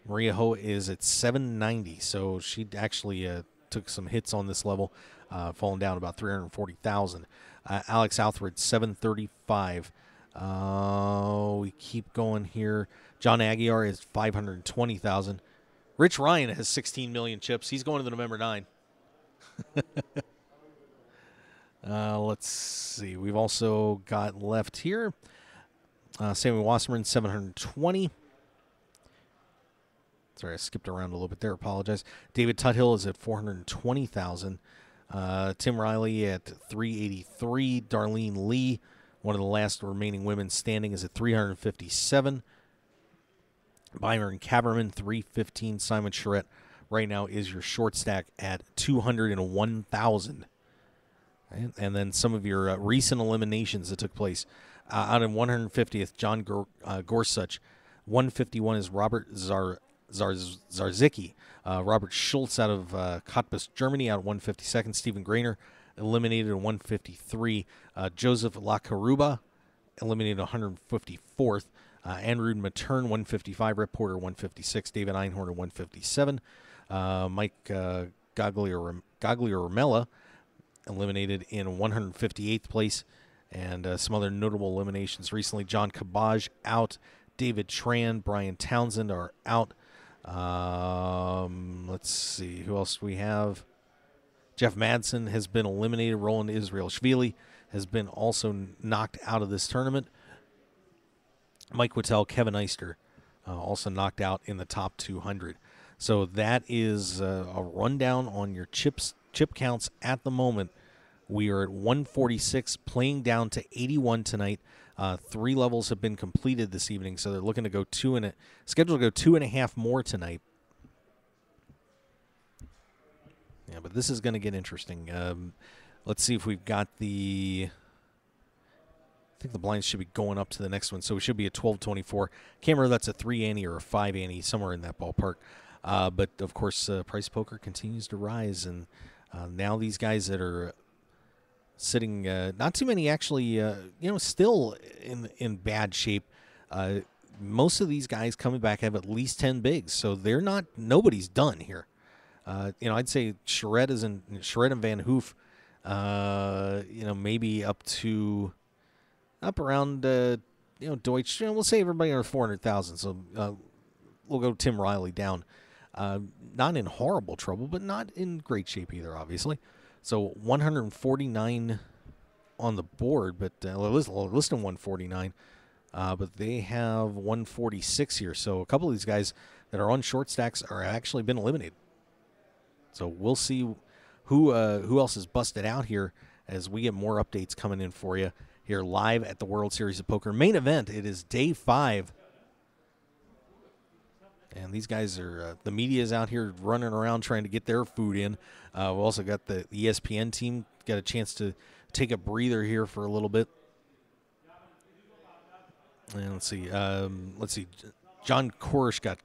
Maria Ho is at 790, so she actually took some hits on this level, falling down about 340,000. Alex Southward, 735. We keep going here. John Aguiar is 520,000. Rich Ryan has 16 million chips. He's going to the November 9. Let's see. We've also got left here Sammy Wasserman, 720. Sorry, I skipped around a little bit there. Apologize. David Tuthill is at 420,000. Tim Riley at 383. Darlene Lee, one of the last remaining women standing, is at 357. Byron Caberman, 315. Simon Charette right now is your short stack at 201,000. Right? And then some of your recent eliminations that took place. Out in 150th, John Gorsuch. 151 is Robert Zarzicki. Robert Schultz out of Cottbus, Germany, out at 152nd. Stephen Grainer eliminated at 153. Joseph Lacaruba eliminated 154th. Andrew Matern, 155. Rip Porter, 156. David Einhorn at 157. Mike Gagliarmella eliminated in 158th place. And some other notable eliminations recently. John Kabaj out. David Tran, Brian Townsend are out. Let's see. Who else do we have? Jeff Madsen has been eliminated. Roland Israelshvili has been also knocked out of this tournament. Mike Whittel, Kevin Eister also knocked out in the top 200. So that is a rundown on your chip counts at the moment. We are at 146, playing down to 81 tonight. 3 levels have been completed this evening, so they're looking to go scheduled to go 2.5 more tonight. Yeah, but this is going to get interesting. Let's see if we've got I think the blinds should be going up to the next one, so we should be at 1224. Can't remember if that's a 3 ante or a 5 ante, somewhere in that ballpark. But, of course, price poker continues to rise, and now these guys that are sitting, not too many actually, still in bad shape. Most of these guys coming back have at least 10 bigs, so nobody's done here. I'd say Charette and Van Hoof, maybe up around, Deutsch. We'll say everybody under 400,000. So we'll go Tim Riley down. Not in horrible trouble, but not in great shape either, obviously. So 149 on the board, but listen to 149. But they have 146 here. So a couple of these guys that are on short stacks are actually been eliminated. So we'll see who else is busted out here as we get more updates coming in for you here live at the World Series of Poker main event. It is day 5. And these guys are, the media is out here running around trying to get their food in. We've also got the ESPN team got a chance to take a breather here for a little bit. And let's see. John Korish got,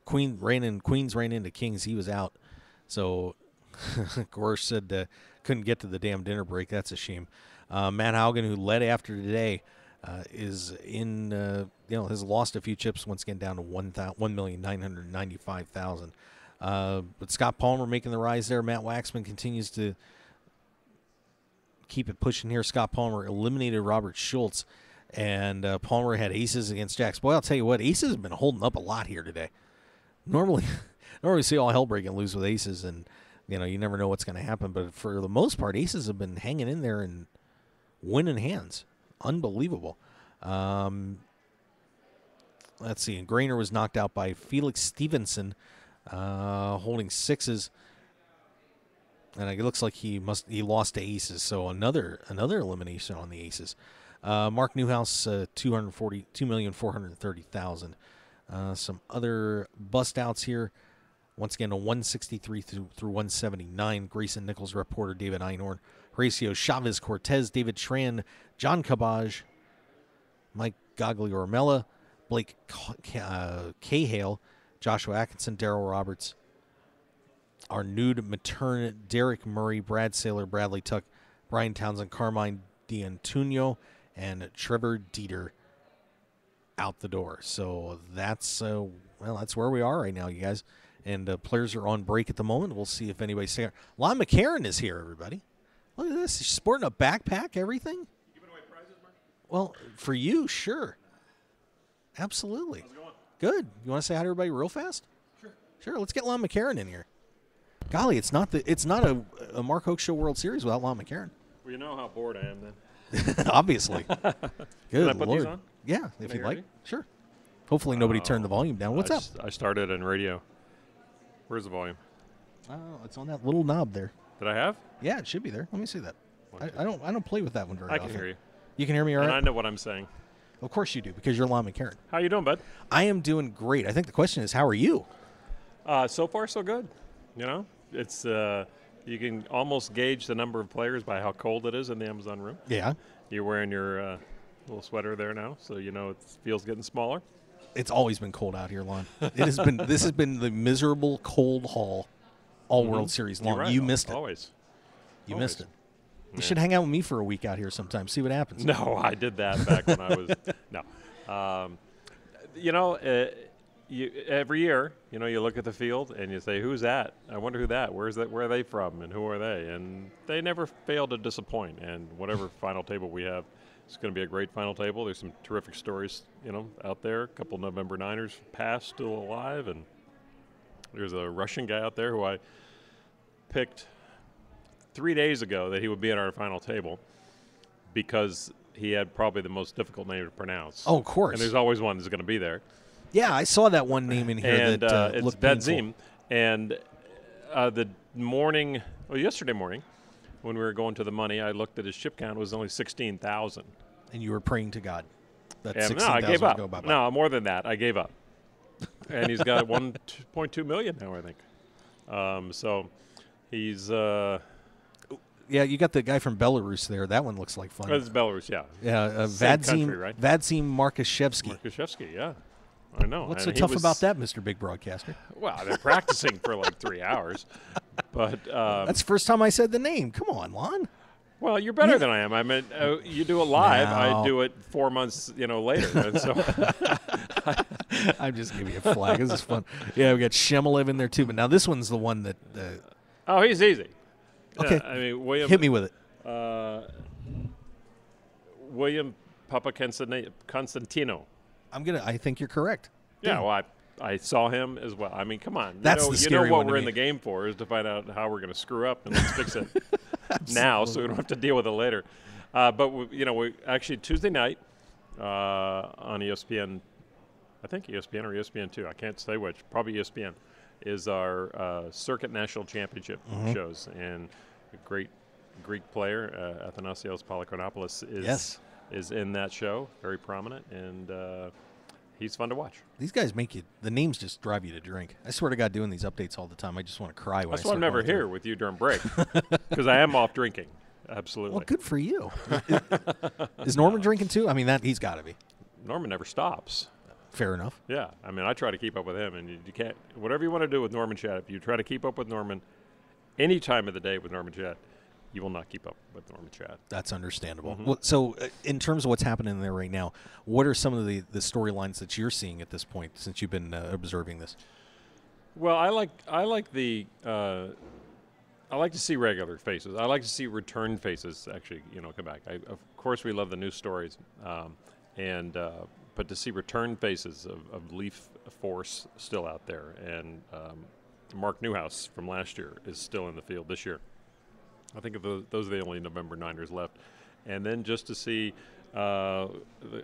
Queens ran into Kings. He was out. So Korish said couldn't get to the damn dinner break. That's a shame. Matt Haugen, who led after today, is in, has lost a few chips once again down to 1,995,000. But Scott Palmer making the rise there. Matt Waxman continues to keep it pushing here. Scott Palmer eliminated Robert Schultz, and Palmer had aces against jacks. Boy, I'll tell you what, aces have been holding up a lot here today. Normally see all hell breaking loose with aces, and you never know what's going to happen. But for the most part, aces have been hanging in there and winning hands. Unbelievable. Let's see. And Grainer was knocked out by Felix Stevenson, holding sixes. And it looks like he lost to aces. So another elimination on the aces. Mark Newhouse, 2,430,000. Some other bust outs here. Once again, a 163 through 179. Grayson Nichols, reporter David Einhorn, Horacio Chavez Cortez, David Tran, John Cabaj, Mike Gagliormella, Blake Cahill, Joshua Atkinson, Darrell Roberts, Arnud Matern, Derek Murray, Brad Saylor, Bradley Tuck, Brian Townsend, Carmine D'Antonio, and Trevor Dieter out the door. So that's where we are right now, you guys. And players are on break at the moment. We'll see if anybody's here. Lon McCarron is here, everybody. Look at this. He's sporting a backpack, everything. Giving away prizes, Mark? Well, for you, sure. Absolutely. How's it going? Good. You want to say hi to everybody real fast? Sure. Sure. Let's get Lon McCarron in here. Golly, it's not a Mark Hoke Show World Series without Lon McCarron. Well, you know how bored I am then. Obviously. Good Can I put Lord. these on? Yeah, if Can I you'd hear like. you? Sure. Hopefully nobody turned the volume down. What's up? I started in radio. Where's the volume? Oh, it's on that little knob there. Did I have? Yeah, it should be there. Let me see that. I don't play with that one very I often. can hear you. You can hear me all right? And I know what I'm saying. Of course you do, because you're Lon McCarron. How you doing, bud? I am doing great. I think the question is, how are you? So far, so good. It's you can almost gauge the number of players by how cold it is in the Amazon room. Yeah. You're wearing your little sweater there now, so it feels getting smaller. It's always been cold out here, Lon. This has been the miserable cold haul all World Series long. Right. You missed it. Always. You missed it. You should hang out with me for a week out here sometime. See what happens. No, I did that back when I was no. Every year, you look at the field and you say, "Who's that? I wonder who that. Where's that? Where are they from? And who are they?" And they never fail to disappoint. And whatever final table we have, it's going to be a great final table. There's some terrific stories, out there. A couple November Niners past still alive, and there's a Russian guy out there who I picked 3 days ago that he would be at our final table because he had probably the most difficult name to pronounce. Oh, of course. And there's always one that's going to be there. Yeah, I saw that one name in here And that it's looked Bedzim. painful. And yesterday morning, when we were going to the money, I looked at his chip count. It was only 16,000. And you were praying to God. That No, 16,000 I gave up. would go bye-bye. No, more than that. I gave up. And he's got 1.2 million now, I think. So he's yeah, you got the guy from Belarus there. That one looks like fun. It's Belarus, yeah. Yeah, Same country, right? Vadzim Markushevsky. Markushevsky, yeah. I know. What's and so tough about that, Mr. Big Broadcaster? Well, they're practicing for like 3 hours. But that's the first time I said the name. Come on, Lon. Well, you're better than I am. I mean, you do it live. No. I do it 4 months, later. And so I'm just giving you a flag. This is fun. Yeah, we got Shemalev in there too. But now this one's the one that. Oh, he's easy. Okay. I mean, William. Hit me with it. William Papa Constantino. I think you're correct. Yeah, well, I saw him as well. I mean, come on. That's the scary what one to we're in me. the game for is to find out how we're going to screw up and let's fix it now so we don't have to deal with it later. But, we actually Tuesday night on ESPN, I think ESPN or ESPN2, I can't say which, probably ESPN, is our Circuit National Championship shows. And a great Greek player, Athanasios Polychronopoulos, is in that show, very prominent, and he's fun to watch. These guys make you, the names just drive you to drink. I swear to God, doing these updates all the time, I just want to cry when That's I why start I'm never going through. here with you during break, because I am off drinking. Absolutely. Well, good for you. Is Norman drinking too? I mean, he's got to be. Norman never stops. Fair enough. Yeah, I mean, I try to keep up with him, and you can't. Whatever you want to do with Norman Chat, if you try to keep up with Norman any time of the day with Norman Chat, you will not keep up with Norman Chat. That's understandable. Well, so, in terms of what's happening there right now, what are some of the storylines that you're seeing at this point since you've been observing this? Well, I like to see regular faces. I like to see return faces actually, come back. Of course, we love the news stories, but to see return faces of Leaf Force still out there, and Mark Newhouse from last year is still in the field this year. I think those are the only November Niners left. And then just to see, I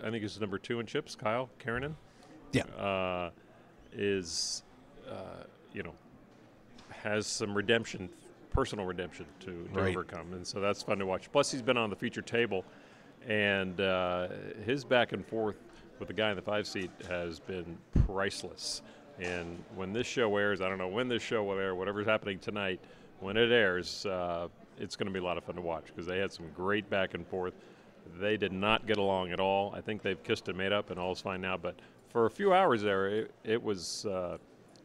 think it's number 2 in chips, Kyle Karanen. Yeah. Has some redemption, personal redemption to Right. overcome. And so that's fun to watch. Plus, he's been on the feature table, and his back and forth with the guy in the 5 seat has been priceless. And when this show airs, I don't know when this show will air, whatever's happening tonight, when it airs, it's going to be a lot of fun to watch because they had some great back and forth. They did not get along at all. I think they've kissed and made up, and all's fine now. But for a few hours there, it was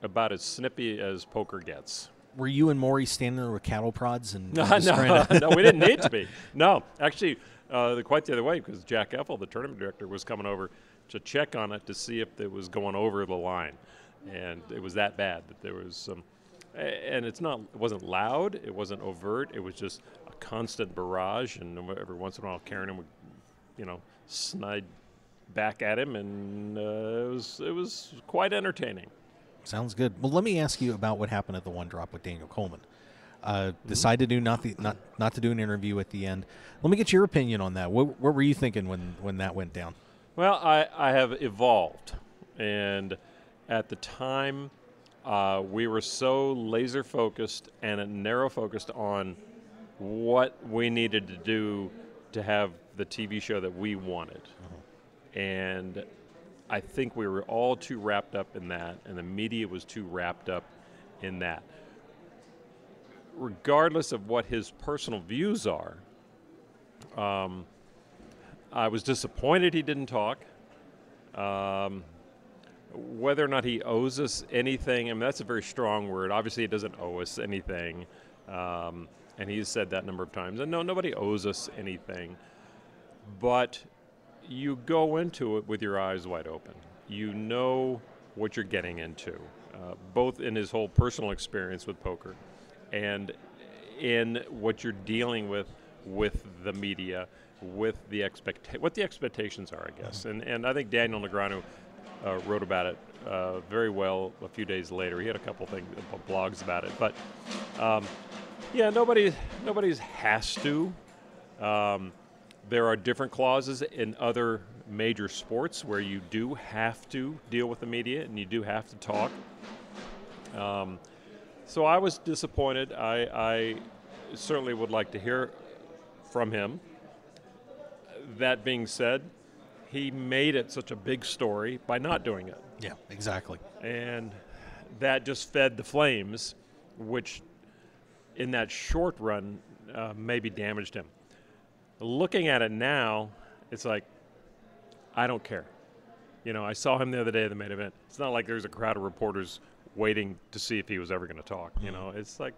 about as snippy as poker gets. Were you and Maury standing there with cattle prods? And No, we didn't need to be. No, actually, quite the other way, because Jack Effel, the tournament director, was coming over to check on it to see if it was going over the line. And it was that bad that there was some. And it wasn't loud, it wasn't overt, it was just a constant barrage, and every once in a while Karen would, snide back at him, and it was quite entertaining. Sounds good. Well, let me ask you about what happened at the One Drop with Daniel Coleman. Decided to do not to do an interview at the end. Let me get your opinion on that. What were you thinking when that went down? Well, I have evolved, and at the time, we were so laser focused and narrow focused on what we needed to do to have the TV show that we wanted. And I think we were all too wrapped up in that, and the media was too wrapped up in that. Regardless of what his personal views are, I was disappointed he didn't talk. Whether or not he owes us anything, I mean, that's a very strong word. Obviously, he doesn't owe us anything, and he's said that a number of times. And no, nobody owes us anything. But you go into it with your eyes wide open. You know what you're getting into, both in his whole personal experience with poker and in what you're dealing with the media, with what the expectations are, I guess. And I think Daniel Negreanu wrote about it very well a few days later. He had a couple blogs about it. But, nobody's has to. There are different clauses in other major sports where you do have to deal with the media and you do have to talk. So I was disappointed. I certainly would like to hear from him. That being said, he made it such a big story by not doing it. Yeah, exactly. And that just fed the flames, which in that short run maybe damaged him. Looking at it now, it's like, I don't care. I saw him the other day at the main event. It's not like there's a crowd of reporters waiting to see if he was ever going to talk. It's like,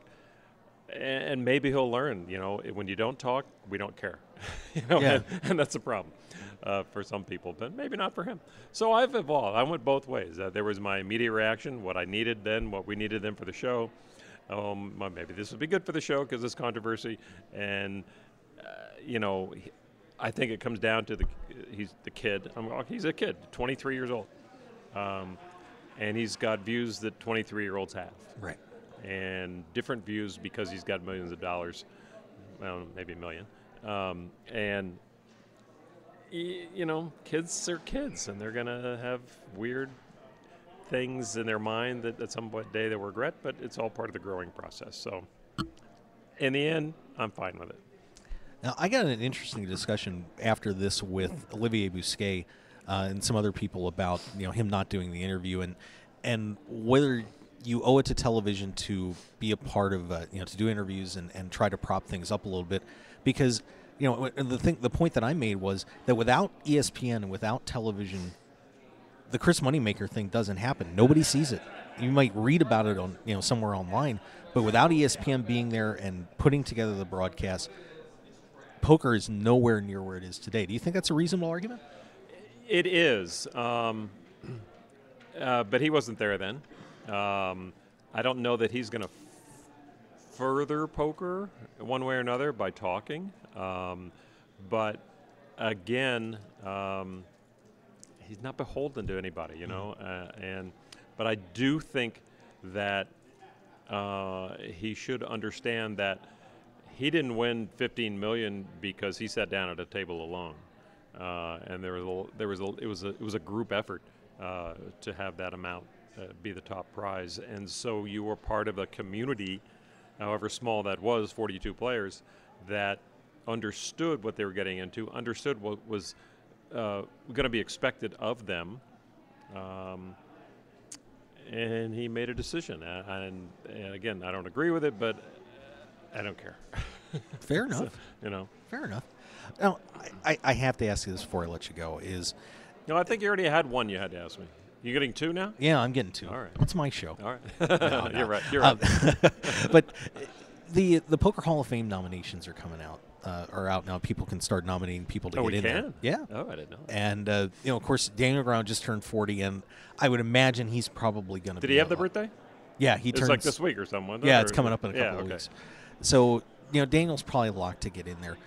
and maybe he'll learn. When you don't talk, we don't care. And that's a problem for some people, but maybe not for him. So I've evolved. I went both ways. There was my immediate reaction, what I needed then, what we needed then for the show. Maybe this would be good for the show because it's controversy, and I think it comes down to he's the kid. He's a kid, 23 years old, and he's got views that 23-year-olds have. Right. And different views because he's got millions of dollars, well, maybe $1 million. And kids are kids, and they're gonna have weird things in their mind that at some day they'll regret. But it's all part of the growing process. So, in the end, I'm fine with it. Now, I got an interesting discussion after this with Olivier Bousquet and some other people about him not doing the interview and whether you owe it to television to be a part of to do interviews and try to prop things up a little bit, because the point that I made was that without ESPN and without television, the Chris Moneymaker thing doesn't happen. Nobody sees it. You might read about it on somewhere online, but without ESPN being there and putting together the broadcast, poker is nowhere near where it is today. Do you think that's a reasonable argument? It is, but he wasn't there then. I don't know that he's going to further poker one way or another by talking. But again, he's not beholden to anybody, but I do think that he should understand that he didn't win $15 million because he sat down at a table alone, and it was a group effort to have that amount be the top prize, and so you were part of a community, however small that was, 42 players, that understood what they were getting into, understood what was going to be expected of them, and he made a decision. And again, I don't agree with it, but I don't care. Fair enough. So, Fair enough. Now, I have to ask you this before I let you go. No, I think you already had one you had to ask me. You getting two now? Yeah, I'm getting two. All right. It's my show. All right. No. You're right. You're right. But the Poker Hall of Fame nominations are coming out. Are out now. People can start nominating people to get in there. Yeah. Oh, I didn't know. And of course, Daniel Brown just turned 40, and I would imagine he's probably going to. Did he have the birthday? Yeah, he turns. It's like this week or something. Yeah, it's coming up in a couple of weeks. So Daniel's probably locked to get in there.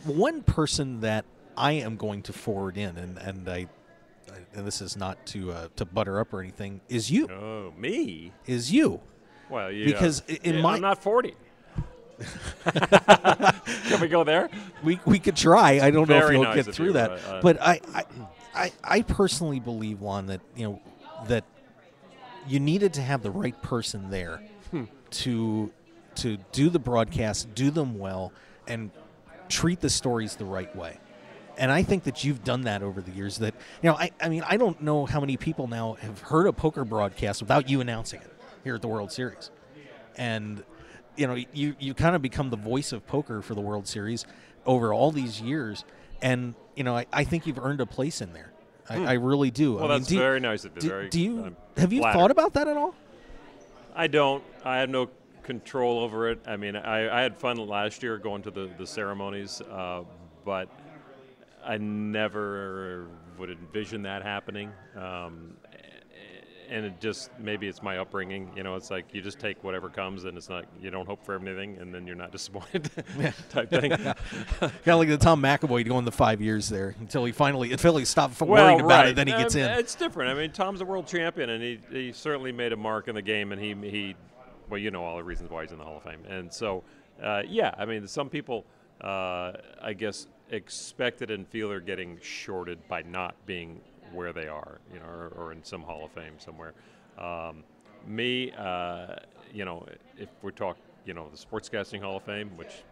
One person that I am going to forward in, and this is not to butter up or anything, is you. Oh, me? Is you? Well, because I'm not 40. Can we go there? We could try. I don't know if you'll get through that. But I personally believe, Lon, that that you needed to have the right person there to do the broadcasts, do them well, and treat the stories the right way. And I think that you've done that over the years. That I mean, I don't know how many people now have heard a poker broadcast without you announcing it here at the World Series. And you kind of become the voice of poker for the World Series over all these years. And I think you've earned a place in there. I really do. Well, that's very nice of you. Have you thought about that at all? I don't. I have no control over it. I mean, I had fun last year going to the ceremonies, but I never would envision that happening. And it just, maybe it's my upbringing. It's like you just take whatever comes, and it's not, you don't hope for anything, and then you're not disappointed type thing. Kind of like the Tom McAvoy going the 5 years there until he finally stopped worrying about it, then he gets in. It's different. I mean, Tom's a world champion, and he certainly made a mark in the game, and he well, all the reasons why he's in the Hall of Fame. And so, yeah, I mean, some people, I guess, expect it and feel they're getting shorted by not being where they are, or in some Hall of Fame somewhere. Me, if we talk, the Sportscasting Hall of Fame, which,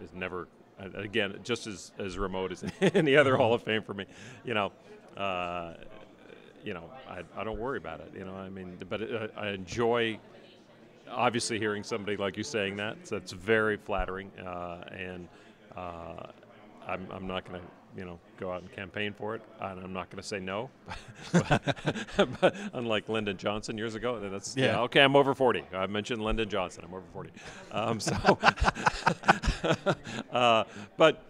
is never, again, just as remote as any other Hall of Fame for me, I don't worry about it, I mean, but I enjoy, obviously, hearing somebody like you saying that. So it's very flattering, and I'm not going to go out and campaign for it. And I'm not going to say no, but unlike Lyndon Johnson years ago, that's okay. I'm over 40. I mentioned Lyndon Johnson. I'm over 40. But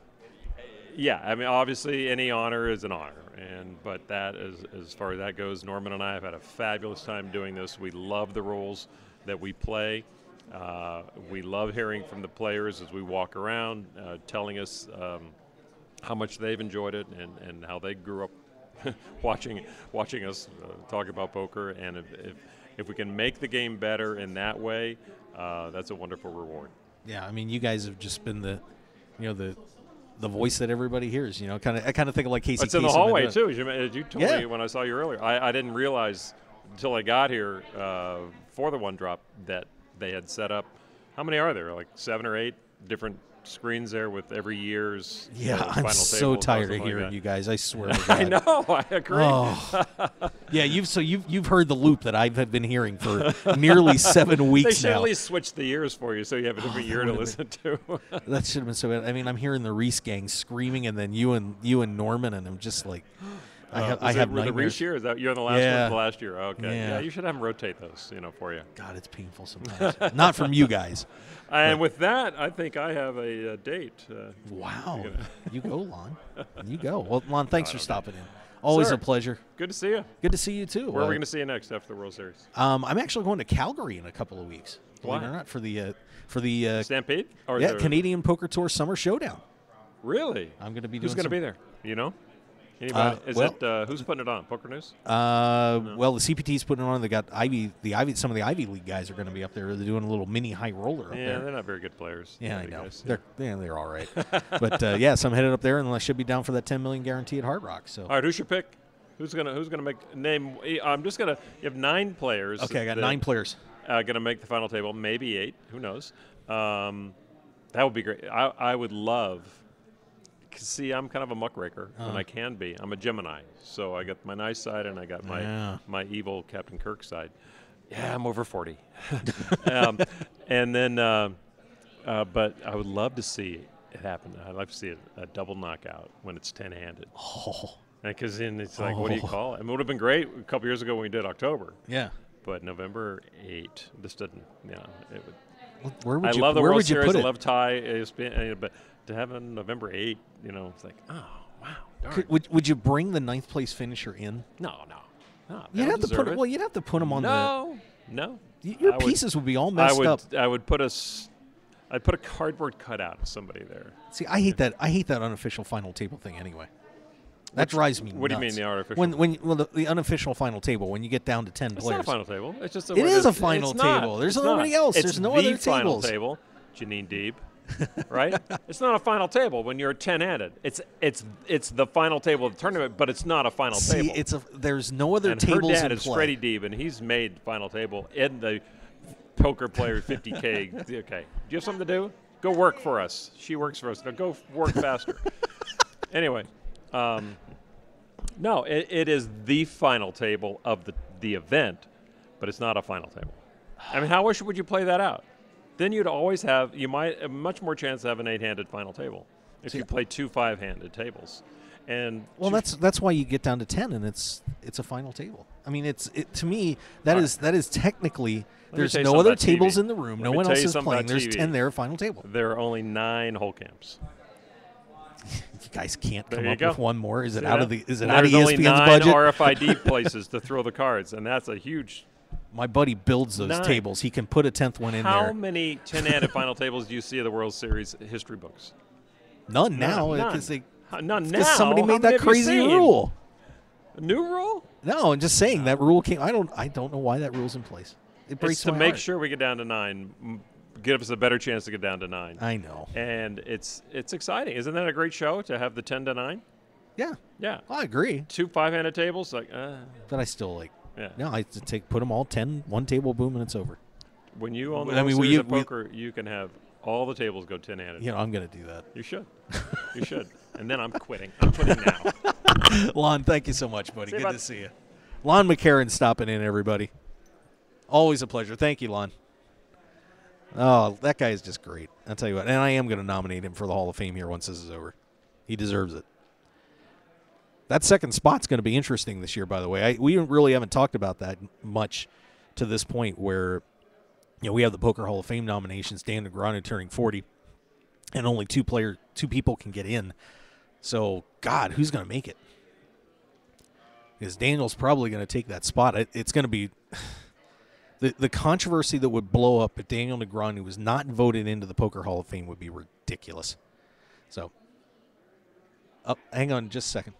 yeah, I mean, obviously, any honor is an honor, but that as far as that goes, Norman and I have had a fabulous time doing this. We love the roles that we play. We love hearing from the players as we walk around, telling us how much they've enjoyed it and how they grew up watching us talk about poker. And if we can make the game better in that way, that's a wonderful reward. Yeah, I mean, you guys have just been the voice that everybody hears. I kind of think of like Casey. It's in the hallway too. As you told me when I saw you earlier, I didn't realize until I got here for the one drop that they had set up. How many are there? Like 7 or 8 different screens there with every year's I'm so tired of hearing you guys. I swear to God. I know. I agree. Oh. Yeah, you've heard the loop that I've been hearing for nearly 7 weeks now. They should at least switch the years for you so you have a different year to listen to. That should have been so bad. I mean, I'm hearing the Reese gang screaming, and then you and Norman, and I'm just like, I have nightmares. The Reese year? Is that you're in the last one of the last year? Okay. Yeah, you should have them rotate those, for you. God, it's painful sometimes. Not from you guys. And with that, I think I have a date. Wow. You go, Lon. You go. Well, Lon, thanks for stopping in. Always a pleasure. Good to see you. Good to see you, too. Where are we going to see you next after the World Series? I'm actually going to Calgary in a couple of weeks. Believe it or not, for the Stampede? Or Canadian Poker Tour Summer Showdown. Really? I'm going to be doing Who's going to be there? Anybody? Who's putting it on? Poker News? No. Well, the CPT's putting it on. They got some of the Ivy League guys are going to be up there. They're doing a little mini high roller up there. Yeah, they're not very good players. Yeah, I know. They're all right. But so I'm headed up there, and I should be down for that $10 million guarantee at Hard Rock. So. All right, who's your pick? Who's gonna make name? I'm just gonna. You have 9 players. Okay, I got 9 players. Gonna make the final table, maybe 8. Who knows? That would be great. I would love. See, I'm kind of a muckraker, and I can be. I'm a Gemini, so I got my nice side, and I got my evil Captain Kirk side. Yeah, I'm over 40. And then, but I would love to see it happen. I'd like to see a double knockout when it's 10-handed. Oh. Because then it's like, what do you call it? It would have been great a couple years ago when we did October. Yeah. But November 8, this doesn't, it would. Where would I you, love the where World would you Series. put it? I love tie, but to have it on November 8, it's like, oh, wow. Would you bring the 9th place finisher in? No. You'd have to put it. Well, you'd have to put them on No. Your pieces would be all messed up. I would put I'd put a cardboard cutout of somebody there. See, I hate that. I hate that unofficial final table thing anyway. That drives me nuts. What do you mean the artificial? When the unofficial final table, when you get down to 10 players. It's not a final table. It's just it is a final table. There's nobody else. There's no other tables. It's the final table. Janine Deeb, right? It's not a final table when you're 10-handed. It's the final table of the tournament, but it's not a final table. There's no other tables in play. Her dad is Freddie Deeb, and he's made final table in the Poker Player 50K. Okay. Do you have something to do? Go work for us. She works for us. Now go work faster. Anyway. No, it is the final table of the event, but it's not a final table. I mean, how would you play that out? Then you'd always have a much more chance to have an 8-handed final table if you play 2 5-handed tables. And that's why you get down to 10, and it's a final table. I mean, to me that is technically there's no other tables in the room. No one else is playing. There's 10 there, final table. There are only 9 hole camps. You guys can't come up with one more. Is it out of ESPN's There's only 9 budget? RFID places to throw the cards, and that's a huge. My buddy builds those tables. He can put a 10th one in there. How many 10-handed final tables do you see in the World Series history books? None now. None now. Because somebody made that crazy rule. A new rule? No, I'm just saying that rule came. I don't know why that rule's in place. It breaks to make sure we get down to 9. Give us a better chance to get down to 9. I know. And it's exciting. Isn't that a great show to have the 10 to 9? Yeah. Yeah. I agree. 2 5-handed tables, But I still like. Yeah. No, I put them all 10, one table, boom, and it's over. When you own the World Series of Poker, you can have all the tables go 10-handed. I'm going to do that. You should. You should. And then I'm quitting. I'm quitting now. Lon, thank you so much, buddy. Good to see you. Lon McCarron stopping in, everybody. Always a pleasure. Thank you, Lon. Oh, that guy is just great. I'll tell you what. And I am going to nominate him for the Hall of Fame here once this is over. He deserves it. That second spot's going to be interesting this year, by the way. We really haven't talked about that much to this point where, we have the Poker Hall of Fame nominations, Dan Negreanu turning 40, and only two people can get in. So, God, who's going to make it? Because Daniel's probably going to take that spot. It's going to be the controversy that would blow up if Daniel Negreanu was not voted into the Poker Hall of Fame would be ridiculous. So, hang on just a second.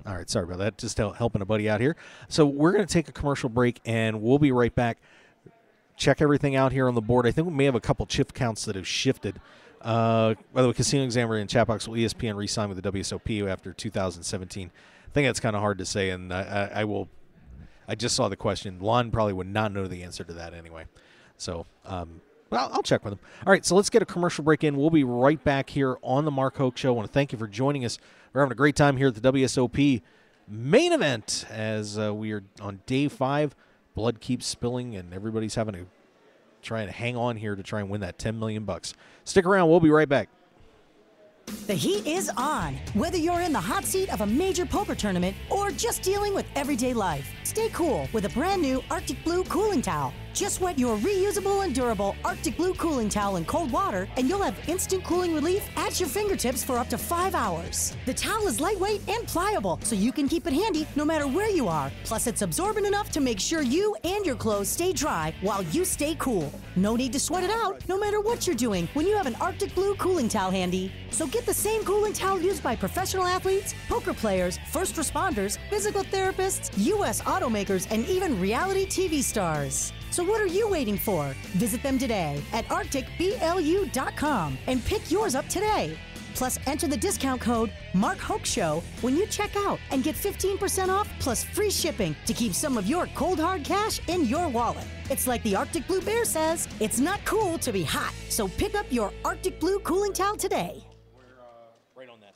All right, sorry about that. Just helping a buddy out here. So we're going to take a commercial break, and we'll be right back. Check everything out here on the board. I think we may have a couple chip counts that have shifted. By the way, Casino Examiner and Chatbox will ESPN re-sign with the WSOP after 2017. I think that's kind of hard to say, and I just saw the question. Lon probably would not know the answer to that anyway. So, I'll check with him. All right, so let's get a commercial break in. We'll be right back here on the Mark Hoke Show. I want to thank you for joining us. We're having a great time here at the WSOP main event as we are on day 5. Blood keeps spilling, and everybody's having to try and hang on here to try and win that $10 million. Stick around. We'll be right back. The heat is on. Whether you're in the hot seat of a major poker tournament or just dealing with everyday life, stay cool with a brand new Arctic Blue cooling towel. Just wet your reusable and durable Arctic Blue cooling towel in cold water, and you'll have instant cooling relief at your fingertips for up to 5 hours. The towel is lightweight and pliable, so you can keep it handy no matter where you are. Plus, it's absorbent enough to make sure you and your clothes stay dry while you stay cool. No need to sweat it out, no matter what you're doing, when you have an Arctic Blue cooling towel handy. So get the same cooling towel used by professional athletes, poker players, first responders, physical therapists, U.S. automakers, and even reality TV stars. So what are you waiting for? Visit them today at arcticblu.com and pick yours up today. Plus, enter the discount code MarkHokeShow when you check out and get 15% off plus free shipping to keep some of your cold hard cash in your wallet. It's like the Arctic Blue Bear says, it's not cool to be hot. So pick up your Arctic Blue cooling towel today. We're right on that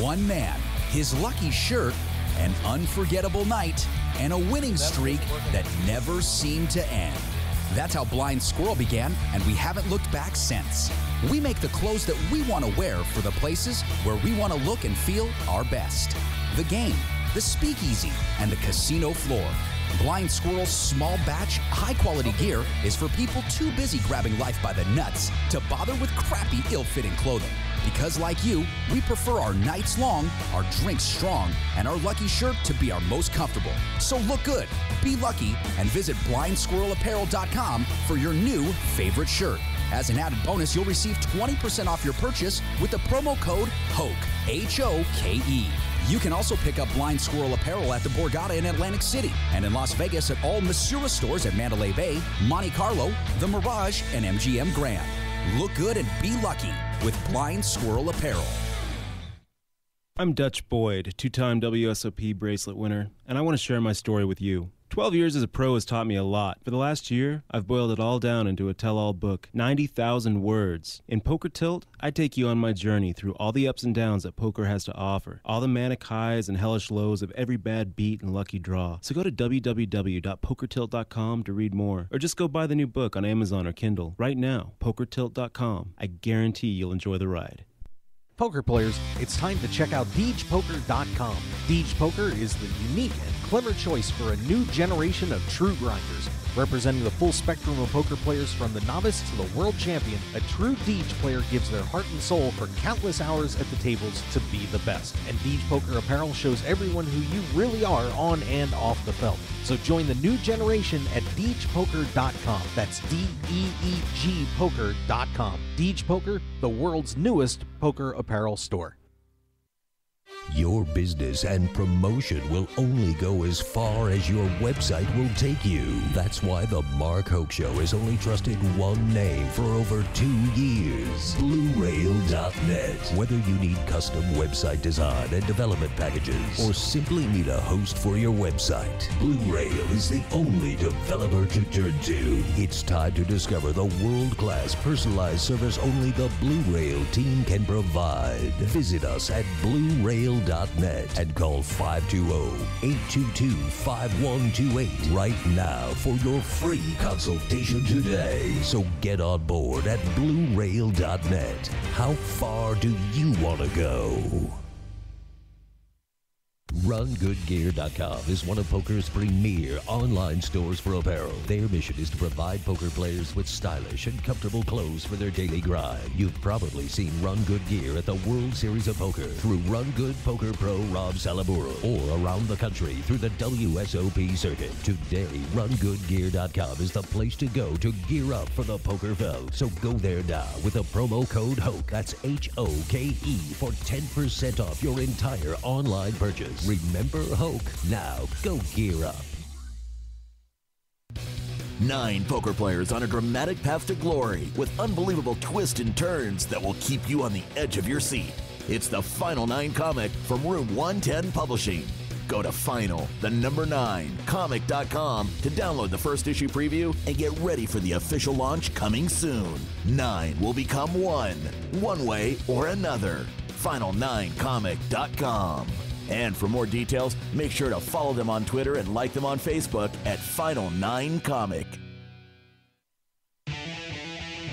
One man, his lucky shirt, an unforgettable night, and a winning streak that never seemed to end. That's how Blind Squirrel began, and we haven't looked back since. We make the clothes that we want to wear for the places where we want to look and feel our best. The game, the speakeasy, and the casino floor. Blind Squirrel's small batch, high-quality gear is for people too busy grabbing life by the nuts to bother with crappy, ill-fitting clothing. Because like you, we prefer our nights long, our drinks strong, and our lucky shirt to be our most comfortable. So look good, be lucky, and visit blindsquirrelapparel.com for your new favorite shirt. As an added bonus, you'll receive 20% off your purchase with the promo code HOKE, H-O-K-E. You can also pick up Blind Squirrel apparel at the Borgata in Atlantic City and in Las Vegas at all Masura stores at Mandalay Bay, Monte Carlo, The Mirage, and MGM Grand. Look good and be lucky with Blind Squirrel Apparel. I'm Dutch Boyd, two-time WSOP bracelet winner, and I want to share my story with you. 12 years as a pro has taught me a lot. For the last year, I've boiled it all down into a tell-all book, 90,000 words. In Poker Tilt, I take you on my journey through all the ups and downs that poker has to offer, all the manic highs and hellish lows of every bad beat and lucky draw. So go to www.pokertilt.com to read more, or just go buy the new book on Amazon or Kindle right now, pokertilt.com. I guarantee you'll enjoy the ride. Poker players, it's time to check out DeegePoker.com. Deege Poker is the unique and clever choice for a new generation of true grinders. Representing the full spectrum of poker players from the novice to the world champion, a true Deege player gives their heart and soul for countless hours at the tables to be the best. And Deege Poker apparel shows everyone who you really are on and off the felt. So join the new generation at DeegePoker.com. That's D-E-E-G Poker.com. Deege Poker, the world's newest poker apparel store. Your business and promotion will only go as far as your website will take you. That's why the Mark Hoke Show has only trusted one name for over 2 years, BlueRail.net. Whether you need custom website design and development packages or simply need a host for your website, Blue Rail is the only developer to turn to. It's time to discover the world-class personalized service only the Blue Rail team can provide. Visit us at BlueRail.net bluerail.net and call 520-822-5128 right now for your free consultation today. So get on board at bluerail.net. How far do you want to go? RunGoodGear.com is one of poker's premier online stores for apparel. Their mission is to provide poker players with stylish and comfortable clothes for their daily grind. You've probably seen Run Good Gear at the World Series of Poker through Run Good Poker Pro Rob Salaburo, or around the country through the WSOP circuit. Today, RunGoodGear.com is the place to go to gear up for the poker felt. So go there now with a promo code HOKE, that's H-O-K-E, for 10% off your entire online purchase. Remember Hoke. Now go gear up. 9 poker players on a dramatic path to glory with unbelievable twists and turns that will keep you on the edge of your seat. It's the Final 9 comic from Room 110 Publishing. Go to final9comic.com to download the first issue preview and get ready for the official launch coming soon. 9 will become 1 way or another. Final9comic.com. And for more details, make sure to follow them on Twitter and like them on Facebook at Final9Comic.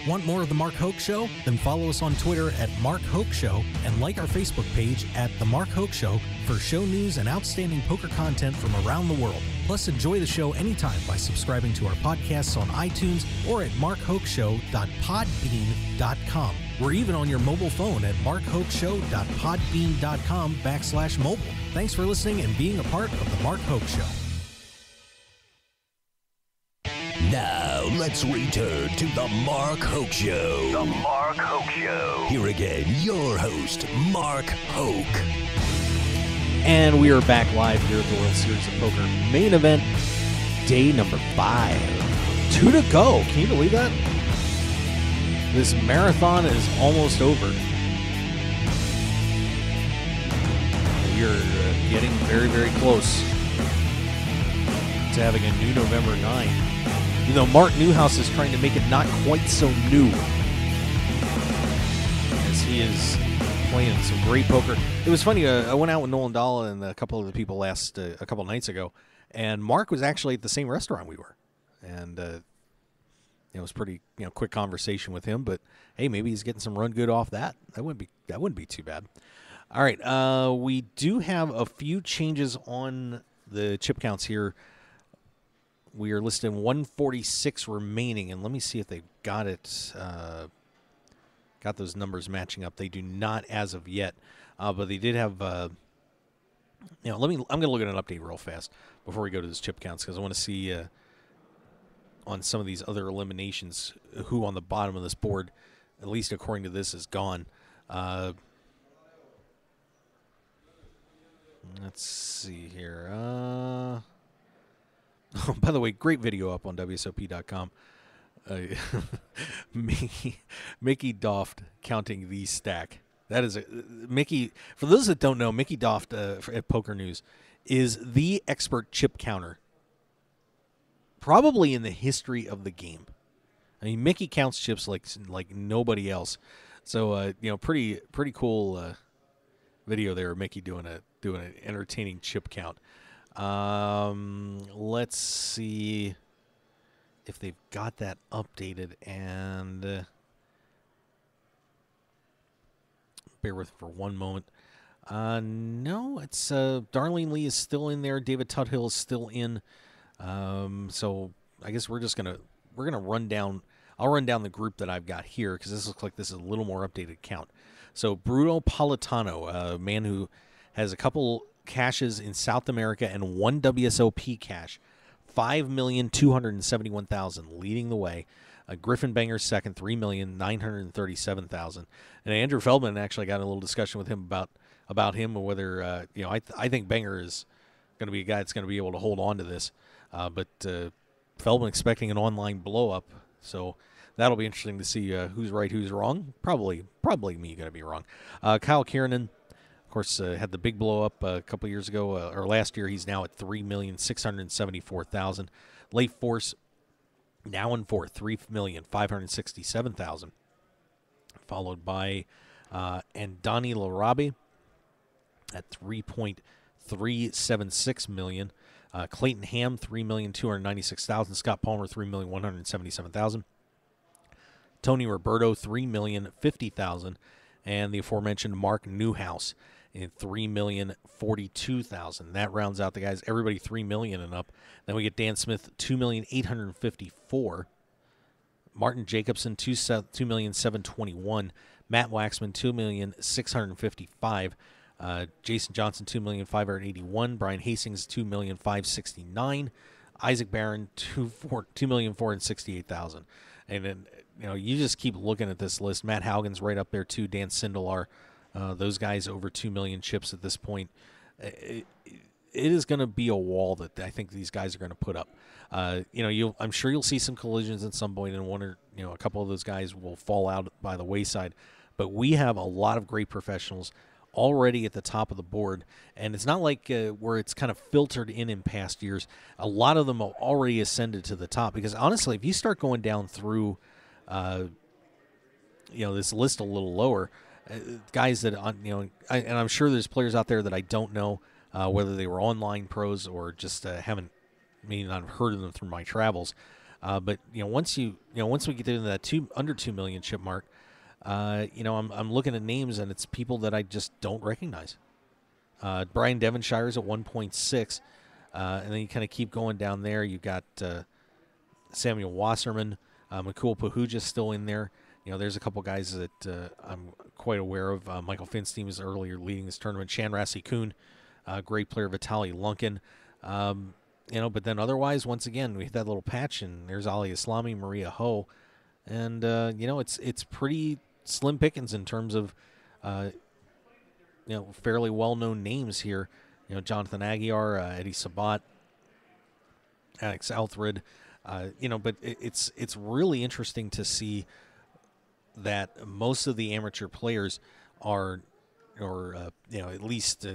Want more of The Mark Hoke Show? Then follow us on Twitter at Mark Hoke Show and like our Facebook page at The Mark Hoke Show for show news and outstanding poker content from around the world. Plus, enjoy the show anytime by subscribing to our podcasts on iTunes or at markhokeshow.podbean.com. We're even on your mobile phone at markhokeshow.podbean.com/mobile. Thanks for listening and being a part of The Mark Hoke Show. Now, let's return to The Mark Hoke Show. The Mark Hoke Show. Here again, your host, Mark Hoke. And we are back live here at the World Series of Poker main event, day number 5. 2 to go. Can you believe that? This marathon is almost over. We are getting very, very close to having a new November 9. You know, Mark Newhouse is trying to make it not quite so new, as he is playing some great poker. It was funny, I went out with Nolan Dahl and a couple of the people a couple nights ago, and Mark was actually at the same restaurant we were. And it was pretty, quick conversation with him, but hey, maybe he's getting some run good off that. That wouldn't be too bad. All right, we do have a few changes on the chip counts here. We are listed 146 remaining, and let me see if they've got it. Got those numbers matching up. They do not as of yet, but they did have. I'm going to look at an update real fast before we go to this chip counts, because I want to see on some of these other eliminations who on the bottom of this board, at least according to this, is gone. Let's see here. Oh, by the way, great video up on WSOP.com. Mickey Doft counting the stack. That is Mickey. For those that don't know, Mickey Doft at Poker News is the expert chip counter, probably in the history of the game. I mean, Mickey counts chips like nobody else. So pretty cool video there of Mickey doing an entertaining chip count. Let's see if they've got that updated, and bear with for one moment. No, it's Darlene Lee is still in there. David Tuthill is still in. So I guess we're gonna run down. I'll run down the group that I've got here, because this looks like this is a little more updated count. So Bruno Politano, a man who has a couple cashes in South America and 1 WSOP cash, 5,271,000, leading the way. Griffin Banger second, 3,937,000. And Andrew Feldman actually got a little discussion with him about him, and whether I think Banger is going to be a guy that's going to be able to hold on to this. But Feldman expecting an online blow up, so that'll be interesting to see who's right, who's wrong. Probably me going to be wrong. Kyle Kiernan, of course, had the big blow up a couple years ago, or last year. He's now at 3,674,000. Leif Force now in fourth, 3,567,000. Followed by Andani Larabi at $3.376 million. Clayton Ham, $3,296,000. Scott Palmer, $3,177,000. Tony Roberto, $3,050,000. And the aforementioned Mark Newhouse in $3,042,000. That rounds out the guys. Everybody $3 million and up. Then we get Dan Smith, $2,854,000. Martin Jacobson, $2,721,000. Matt Waxman, $2,655,000. Jason Johnson, $2,581,000. Brian Hastings, $2,569,000. Isaac Barron, $2,468,000. And then, you just keep looking at this list. Matt Haugen's right up there too. Dan Sindelar, those guys over 2 million chips at this point. It is going to be a wall that I think these guys are going to put up. I'm sure you'll see some collisions at some point, and one or a couple of those guys will fall out by the wayside. But we have a lot of great professionals already at the top of the board, and it's not like where it's kind of filtered in past years. A lot of them have already ascended to the top, because honestly, if you start going down through this list a little lower, guys that and I'm sure there's players out there that I don't know whether they were online pros or just haven't not heard of them through my travels, but once we get into that under 2 million chip mark, I'm looking at names, and it's people that I just don't recognize. Brian Devonshire's at 1.6, and then you kind of keep going down there. You've got Samuel Wasserman, Makul Pahuja's still in there. There's a couple guys that I'm quite aware of. Michael Finstein was earlier leading this tournament. Shan Rassi-Kun, great player. Vitaly Lunkin. But then otherwise, once again, we hit that little patch, and there's Ali Islami, Maria Ho, and it's pretty slim pickings in terms of fairly well-known names here. Jonathan Aguiar, Eddie Sabat, Alex Althred. But it's really interesting to see that most of the amateur players are at least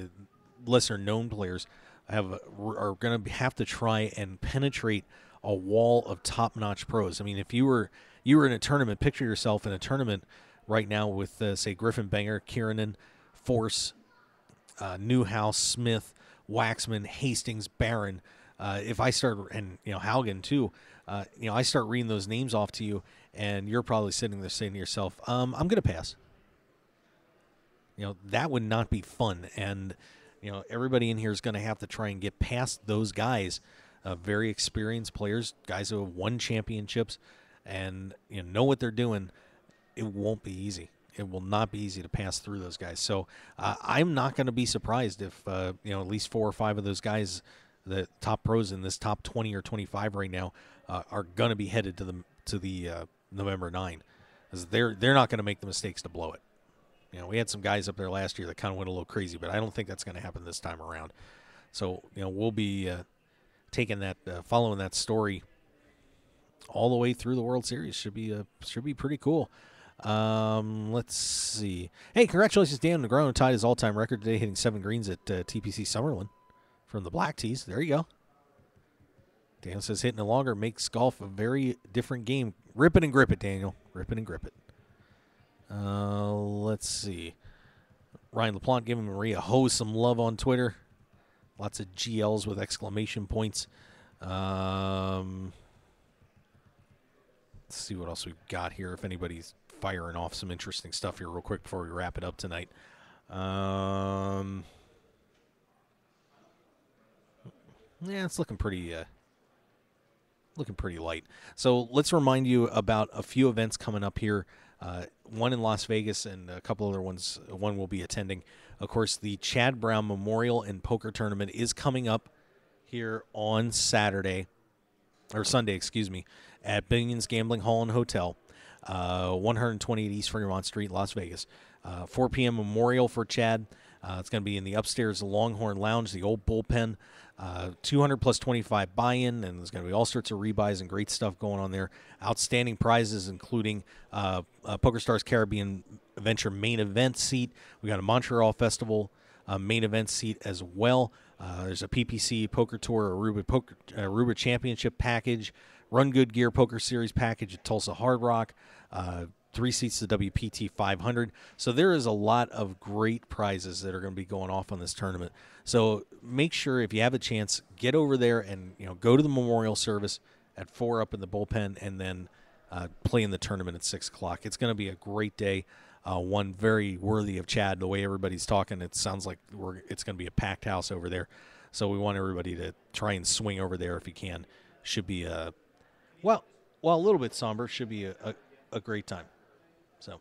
lesser-known players are going to have to try and penetrate a wall of top-notch pros. I mean, if you were in a tournament, picture yourself in a tournament right now with, say, Griffin Banger, Kiernan, Force, Newhouse, Smith, Waxman, Hastings, Barron. If I start, and Haugen too, I start reading those names off to you, and you're probably sitting there saying to yourself, I'm going to pass. That would not be fun, and everybody in here is going to have to try and get past those guys, very experienced players, guys who have won championships, and know what they're doing. It won't be easy. It will not be easy to pass through those guys. So I'm not going to be surprised if at least 4 or 5 of those guys, the top pros in this top 20 or 25 right now, are going to be headed to the November 9, because they're not going to make the mistakes to blow it. We had some guys up there last year that kind of went a little crazy, but I don't think that's going to happen this time around. So we'll be taking that, following that story all the way through the World Series. Should be pretty cool. Let's see. Hey, congratulations, Dan Negreanu tied his all-time record today, hitting 7 greens at TPC Summerlin from the Black Tees. There you go. Dan says hitting it longer makes golf a very different game. Rip it and grip it, Daniel. Rip it and grip it. Let's see. Ryan LaPlante giving Maria Ho some love on Twitter. Lots of GLs with exclamation points. Let's see what else we've got here. If anybody's firing off some interesting stuff here real quick before we wrap it up tonight. Yeah, it's looking pretty light. So let's remind you about a few events coming up here. One in Las Vegas and a couple other ones. One will be attending. Of course, the Chad Brown Memorial and Poker Tournament is coming up here on Sunday, at Billion's Gambling Hall and Hotel, 128 East Fremont Street, Las Vegas. 4 p.m. Memorial for Chad. It's going to be in the upstairs Longhorn Lounge, the old bullpen. 200 plus 25 buy-in, and there's going to be all sorts of rebuys and great stuff going on there. Outstanding prizes, including PokerStars Caribbean Adventure main event seat. We got a Montreal Festival main event seat as well. There's a PPC Poker Tour, Aruba Championship package, Run Good Gear Poker Series package at Tulsa Hard Rock. 3 seats to WPT 500. So there is a lot of great prizes that are going to be going off on this tournament. So make sure if you have a chance, get over there and go to the memorial service at 4 up in the bullpen, and then play in the tournament at 6 o'clock. It's going to be a great day. One very worthy of Chad. The way everybody's talking, it sounds like it's going to be a packed house over there. So we want everybody to try and swing over there if you can. Should be a little bit somber. Should be a great time. So,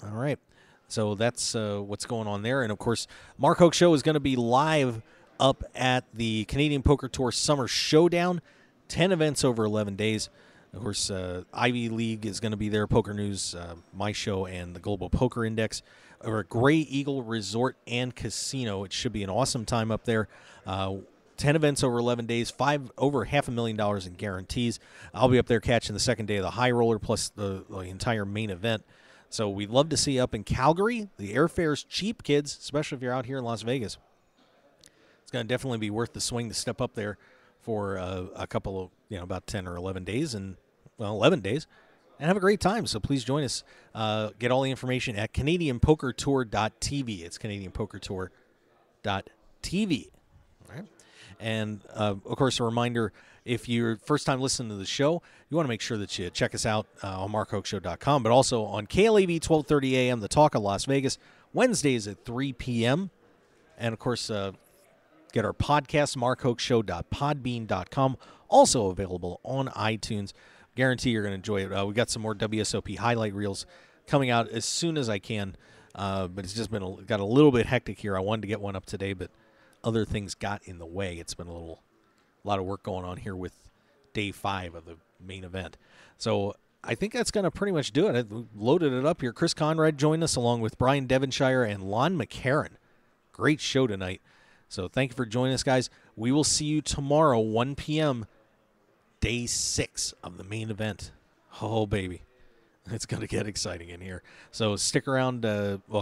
all right. So that's what's going on there. And, of course, Mark Hoke Show is going to be live up at the Canadian Poker Tour Summer Showdown. 10 events over 11 days. Of course, Ivy League is going to be there, Poker News, my show, and the Global Poker Index. Over at Gray Eagle Resort and Casino. It should be an awesome time up there. 10 events over 11 days, over $500,000 in guarantees. I'll be up there catching the second day of the high roller plus the entire main event. So we'd love to see you up in Calgary. The airfare's cheap, kids, especially if you're out here in Las Vegas. It's going to definitely be worth the swing to step up there for a couple of, about 10 or 11 days, 11 days, and have a great time. So please join us. Get all the information at CanadianPokerTour.tv. It's CanadianPokerTour.tv. All right. And, of course, a reminder, if you're first time listening to the show, you want to make sure that you check us out on MarkHokeShow.com, but also on KLAV 1230 a.m., The Talk of Las Vegas, Wednesdays at 3 p.m. And, of course, get our podcast, markhokeshow.podbean.com, also available on iTunes. Guarantee you're going to enjoy it. We got some more WSOP highlight reels coming out as soon as I can, but it's just got a little bit hectic here. I wanted to get one up today, but other things got in the way. It's been a lot of work going on here with day 5 of the main event. So I think that's going to pretty much do it. I loaded it up here. Chris Conrad joined us along with Brian Devonshire and Lon McCarron. Great show tonight. So thank you for joining us, guys. We will see you tomorrow, 1 p.m., day 6 of the main event. Oh, baby. It's going to get exciting in here. So stick around.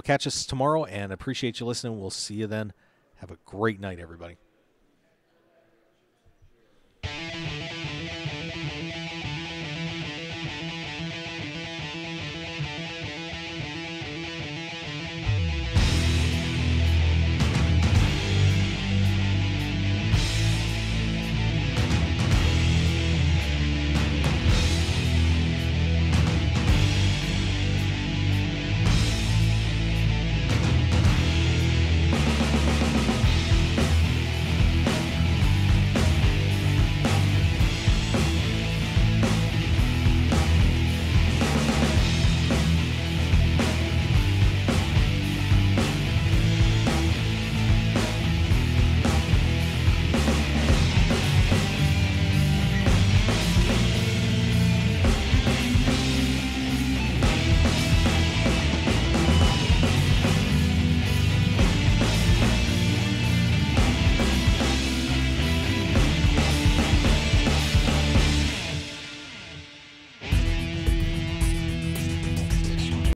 Catch us tomorrow, and appreciate you listening. We'll see you then. Have a great night, everybody.